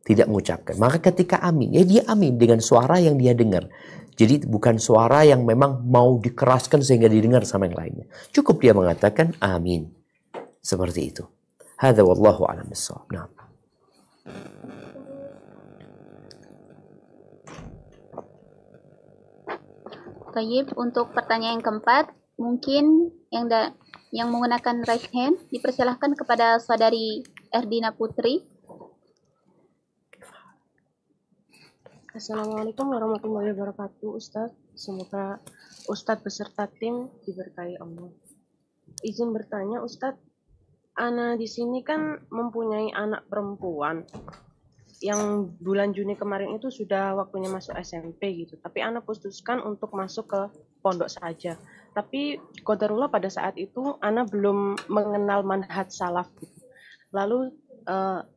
tidak mengucapkan. Maka ketika amin, ya dia amin dengan suara yang dia dengar. Jadi bukan suara yang memang mau dikeraskan sehingga didengar sama yang lainnya. Cukup dia mengatakan amin. Seperti itu. Hadza wallahu a'lam bissawab. Nah. Baik, untuk pertanyaan yang keempat, mungkin yang menggunakan raise hand, dipersilahkan kepada saudari Erdina Putri. Assalamualaikum warahmatullahi wabarakatuh, Ustadz. Semoga Ustadz beserta tim diberkahi Allah. Izin bertanya, Ustadz, Ana di sini kan mempunyai anak perempuan yang bulan Juni kemarin itu sudah waktunya masuk SMP gitu. Tapi Ana putuskan untuk masuk ke pondok saja. Tapi qadarullah pada saat itu Ana belum mengenal manhaj salaf gitu. Lalu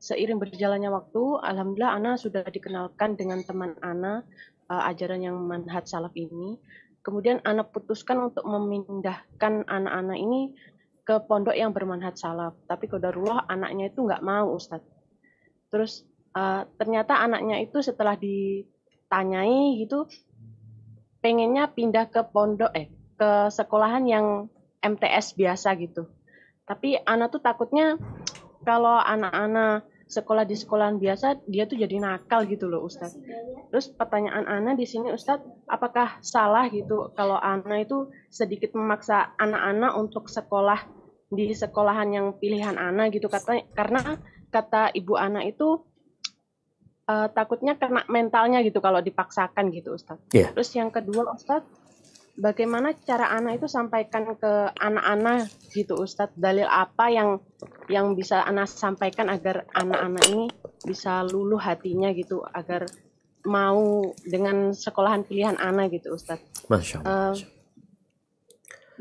seiring berjalannya waktu, alhamdulillah Ana sudah dikenalkan dengan teman Ana ajaran yang manhaj salaf ini. Kemudian Ana putuskan untuk memindahkan anak-anak ini ke pondok yang bermanhaj salaf. Tapi qadarullah anaknya itu nggak mau, Ustadz. Terus ternyata anaknya itu setelah ditanyai gitu pengennya pindah ke pondok ke sekolahan yang MTS biasa gitu. Tapi Ana tuh takutnya kalau anak-anak sekolah di sekolahan biasa dia tuh jadi nakal gitu loh, Ustadz. Terus pertanyaan Ana di sini, Ustadz, apakah salah gitu kalau Ana itu sedikit memaksa anak-anak untuk sekolah di sekolahan yang pilihan Ana gitu, karena kata ibu Ana itu takutnya kena mentalnya gitu kalau dipaksakan gitu, Ustadz. Yeah. Terus yang kedua, Ustadz, bagaimana cara Ana itu sampaikan ke anak-anak gitu, Ustadz? Dalil apa yang bisa Ana sampaikan agar anak-anak ini bisa luluh hatinya gitu, agar mau dengan sekolahan pilihan Ana gitu, Ustadz? Masya Allah.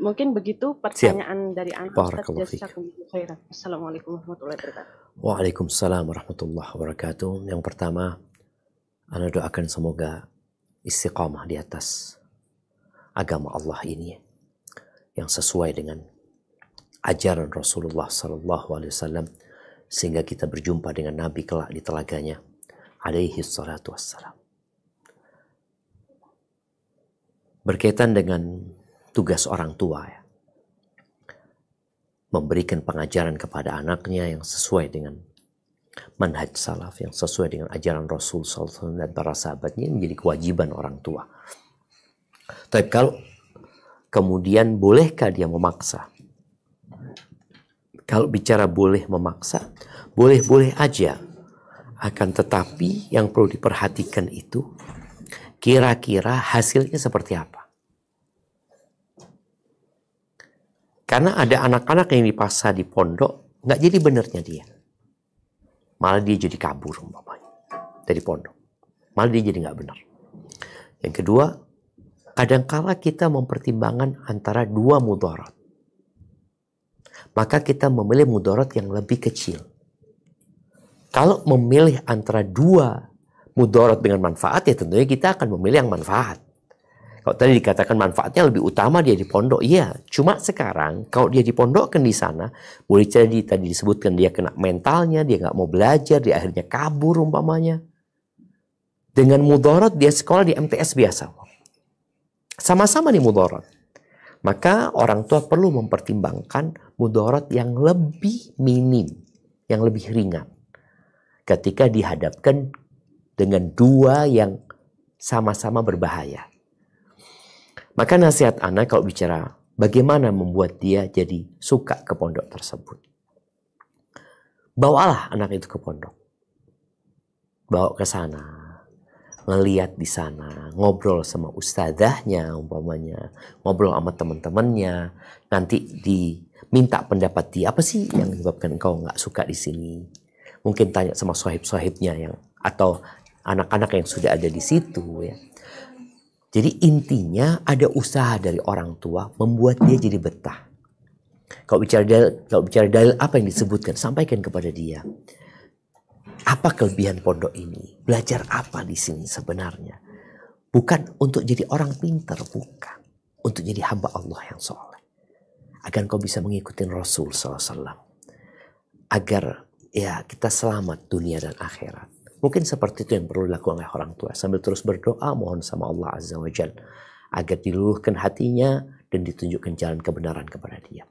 Mungkin begitu pertanyaan dari Ana, Ustadz. Assalamualaikum warahmatullahi wabarakatuh. Waalaikumsalam warahmatullahi wabarakatuh. Yang pertama, Ana doakan semoga istiqamah di atas agama Allah ini yang sesuai dengan ajaran Rasulullah SAW sehingga kita berjumpa dengan Nabi kelak di telaganya alaihi salatu wassalam. Berkaitan dengan tugas orang tua ya, memberikan pengajaran kepada anaknya yang sesuai dengan manhaj salaf, yang sesuai dengan ajaran Rasul SAW dan para sahabatnya, menjadi kewajiban orang tua. Tapi kalau kemudian bolehkah dia memaksa? Kalau bicara boleh memaksa, boleh-boleh aja. Akan tetapi yang perlu diperhatikan itu, kira-kira hasilnya seperti apa? Karena ada anak-anak yang dipaksa di pondok, nggak jadi benernya dia. Malah dia jadi kabur umpamanya dari pondok. Malah dia jadi nggak benar. Yang kedua, kadangkala kita mempertimbangkan antara dua mudarat. Maka kita memilih mudarat yang lebih kecil. Kalau memilih antara dua mudarat dengan manfaat, ya tentunya kita akan memilih yang manfaat. Kalau tadi dikatakan manfaatnya lebih utama dia di pondok, iya. Cuma sekarang kalau dia dipondokkan di sana, boleh jadi tadi disebutkan dia kena mentalnya, dia nggak mau belajar, dia akhirnya kabur umpamanya. Dengan mudarat dia sekolah di MTS biasa. Sama-sama di mudarat. Maka orang tua perlu mempertimbangkan mudarat yang lebih minim, yang lebih ringan. Ketika dihadapkan dengan dua yang sama-sama berbahaya. Maka nasihat anak kalau bicara bagaimana membuat dia jadi suka ke pondok tersebut. Bawalah anak itu ke pondok. Bawa ke sana. Ngeliat di sana. Ngobrol sama ustadzahnya umpamanya. Ngobrol sama teman-temannya. Nanti diminta pendapat dia. Apa sih yang menyebabkan engkau nggak suka di sini? Mungkin tanya sama sohib-sohibnya yang atau anak-anak yang sudah ada di situ ya. Jadi intinya ada usaha dari orang tua membuat dia jadi betah. Kalau bicara dalil apa yang disebutkan, sampaikan kepada dia. Apa kelebihan pondok ini? Belajar apa di sini sebenarnya? Bukan untuk jadi orang pintar, bukan. Untuk jadi hamba Allah yang soleh. Agar kau bisa mengikuti Rasul SAW. Agar ya kita selamat dunia dan akhirat. Mungkin seperti itu yang perlu dilakukan oleh orang tua. Sambil terus berdoa mohon sama Allah Azza wa Jal. Agar diluluhkan hatinya dan ditunjukkan jalan kebenaran kepada dia.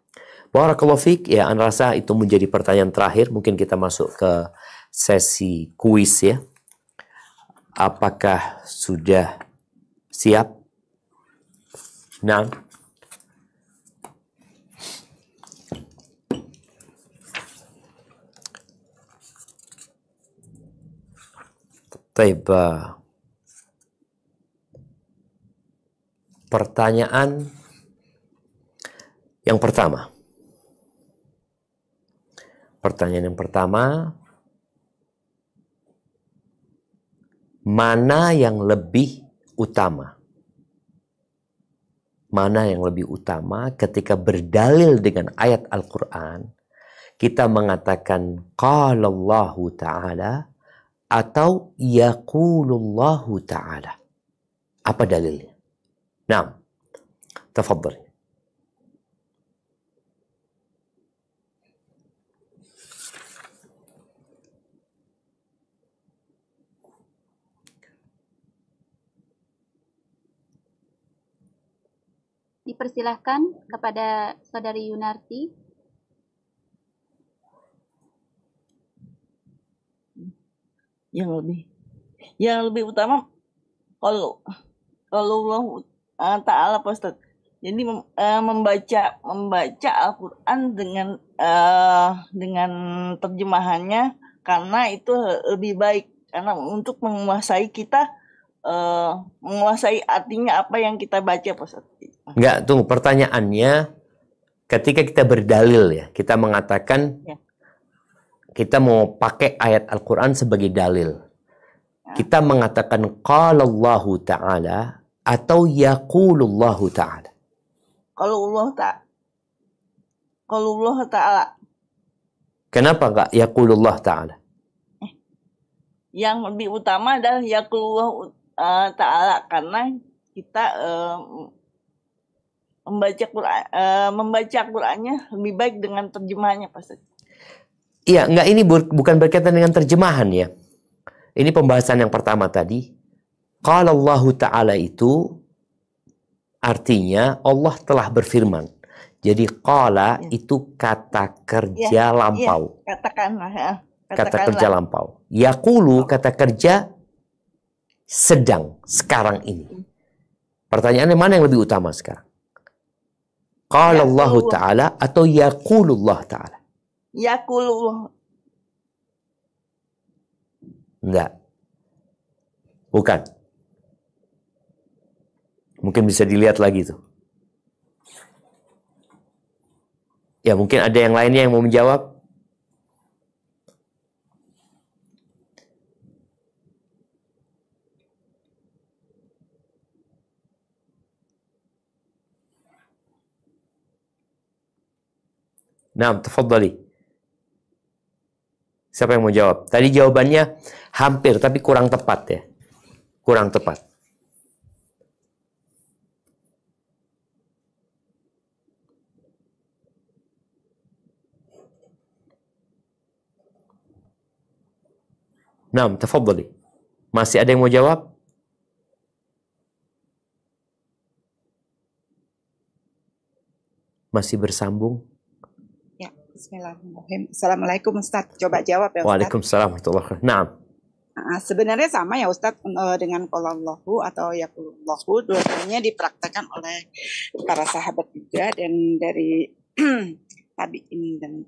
Barakallahu fiik. Ya, Ana rasa itu menjadi pertanyaan terakhir. Mungkin kita masuk ke sesi kuis ya. Apakah sudah siap? Nah. Baik, pertanyaan yang pertama. Pertanyaan yang pertama, mana yang lebih utama? Mana yang lebih utama ketika berdalil dengan ayat Al-Quran, kita mengatakan qala Allahu Ta'ala atau yaqulullahu ta'ala. Apa dalilnya? Nah, tafadhal. Dipersilahkan kepada Saudari Yunarti. Yang lebih utama kalau Allah Ta'ala Pak Ustadz. Jadi membaca Al-Quran dengan terjemahannya, karena itu lebih baik, karena untuk menguasai kita, menguasai artinya apa yang kita baca Pak Ustadz. Enggak, tunggu, pertanyaannya ketika kita berdalil ya, kita mengatakan ya, kita mau pakai ayat Al-Quran sebagai dalil. Kita mengatakan qala Allahu Ta'ala atau yaqulullahu Ta'ala. Kalau Allah Ta'ala. Kenapa enggak yaqulullah Ta'ala? Yang lebih utama adalah yaqulullah Ta'ala, karena kita membaca Qurannya lebih baik dengan terjemahannya Pak Ustaz. Iya, enggak, ini bukan berkaitan dengan terjemahan ya. Ini pembahasan yang pertama tadi. Qala Allah Ta'ala itu artinya Allah telah berfirman. Jadi qala itu kata kerja lampau. Katakanlah ya. Kata kerja lampau. Yaqulu kata kerja sedang, sekarang ini. Pertanyaannya mana yang lebih utama sekarang? Qala Allah Ta'ala atau yaqulullah Ta'ala? Yaqulu. Enggak. Bukan. Mungkin bisa dilihat lagi tuh. Ya, mungkin ada yang lainnya yang mau menjawab. Nah, tafadhali. Siapa yang mau jawab? Tadi jawabannya hampir, tapi kurang tepat ya. Kurang tepat. Nah, tafadhali. Masih ada yang mau jawab? Masih bersambung? Ya, bismillahirrahmanirrahim. Assalamualaikum Ustaz. Coba jawab ya Ustaz. Waalaikumsalam warahmatullahi wabarakatuh. Nah. Sebenarnya sama ya Ustaz dengan qalallahu atau yaqulullahu, dua-duanya dipraktekkan oleh para sahabat juga dan dari tabi'in dan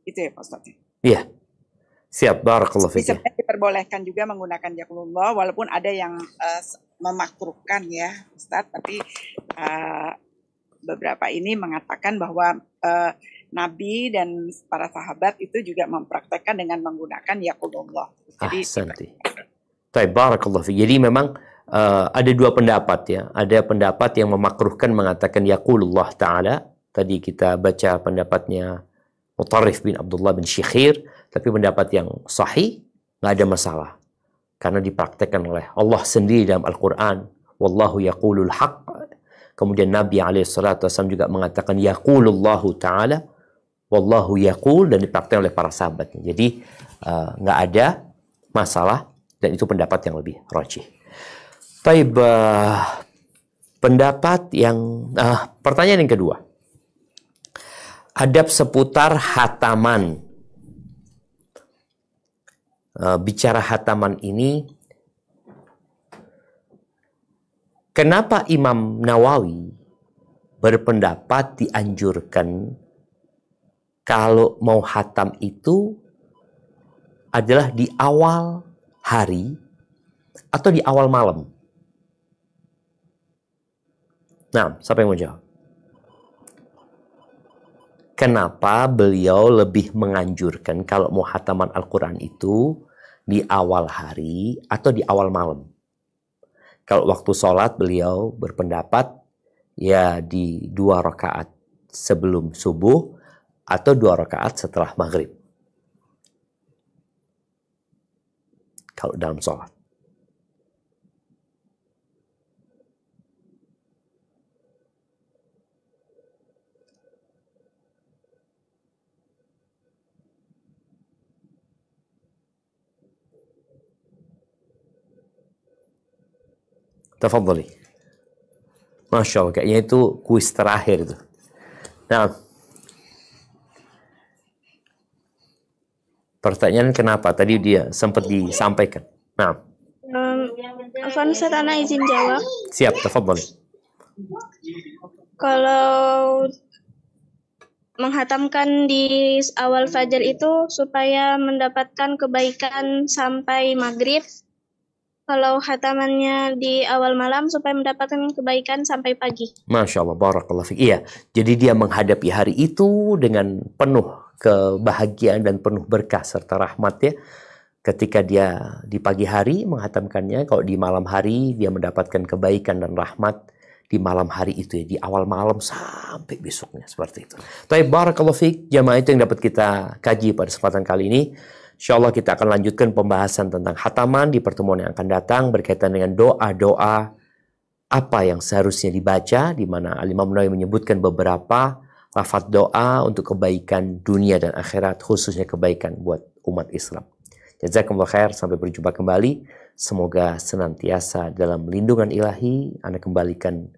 itu ya Pak Ustaz. Iya. Siap, barakallahu fiik. Sebenarnya diperbolehkan juga menggunakan yaqulullah walaupun ada yang memakruhkan ya Ustaz, tapi beberapa ini mengatakan bahwa Nabi dan para sahabat itu juga mempraktekkan dengan menggunakan yaqulullah. Jadi barakallahu fiik. Jadi memang ada dua pendapat ya. Ada pendapat yang memakruhkan mengatakan yaqulullah Ta'ala. Tadi kita baca pendapatnya Mutarrif bin Abdullah bin Syikhir, tapi pendapat yang sahih nggak ada masalah karena dipraktekkan oleh Allah sendiri dalam Al-Qur'an. Wallahu yaqulul haqq. Kemudian Nabi SAW juga mengatakan yaqulullahu Ta'ala. Wallahu yaqul, dan dipraktikkan oleh para sahabatnya. Jadi nggak ada masalah dan itu pendapat yang lebih rajih. Baik, pendapat yang pertanyaan yang kedua. Adab seputar hataman. Bicara hataman ini, kenapa Imam Nawawi berpendapat dianjurkan kalau mau hatam itu adalah di awal hari atau di awal malam? Nah, siapa yang mau jawab? Kenapa beliau lebih menganjurkan kalau mau hataman Al-Quran itu di awal hari atau di awal malam? Kalau waktu sholat beliau berpendapat ya di 2 rakaat sebelum subuh atau 2 rakaat setelah maghrib. Kalau dalam sholat. Tafadhali. Masya Allah, kayaknya itu kuis terakhir itu. Nah, pertanyaan kenapa? Tadi dia sempat disampaikan. Nah. Afwan Ustaz, ana izin jawab. Siap, tafadhali. Kalau menghatamkan di awal fajar itu supaya mendapatkan kebaikan sampai maghrib. Kalau hatamannya di awal malam supaya mendapatkan kebaikan sampai pagi. Masya Allah, barakallahu fiik. Iya, jadi dia menghadapi hari itu dengan penuh kebahagiaan dan penuh berkah serta rahmat ya. Ketika dia di pagi hari menghatamkannya, kalau di malam hari dia mendapatkan kebaikan dan rahmat di malam hari itu ya, di awal malam sampai besoknya, seperti itu. Tapi barakallahu fiik, jamaah, itu yang dapat kita kaji pada kesempatan kali ini. InsyaAllah kita akan lanjutkan pembahasan tentang hataman di pertemuan yang akan datang berkaitan dengan doa-doa apa yang seharusnya dibaca, di mana Imam Nawawi menyebutkan beberapa lafaz doa untuk kebaikan dunia dan akhirat, khususnya kebaikan buat umat Islam. Jazakumullah khair, sampai berjumpa kembali. Semoga senantiasa dalam lindungan ilahi. Ana kembalikan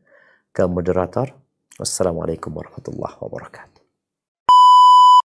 ke moderator. Wassalamualaikum warahmatullahi wabarakatuh.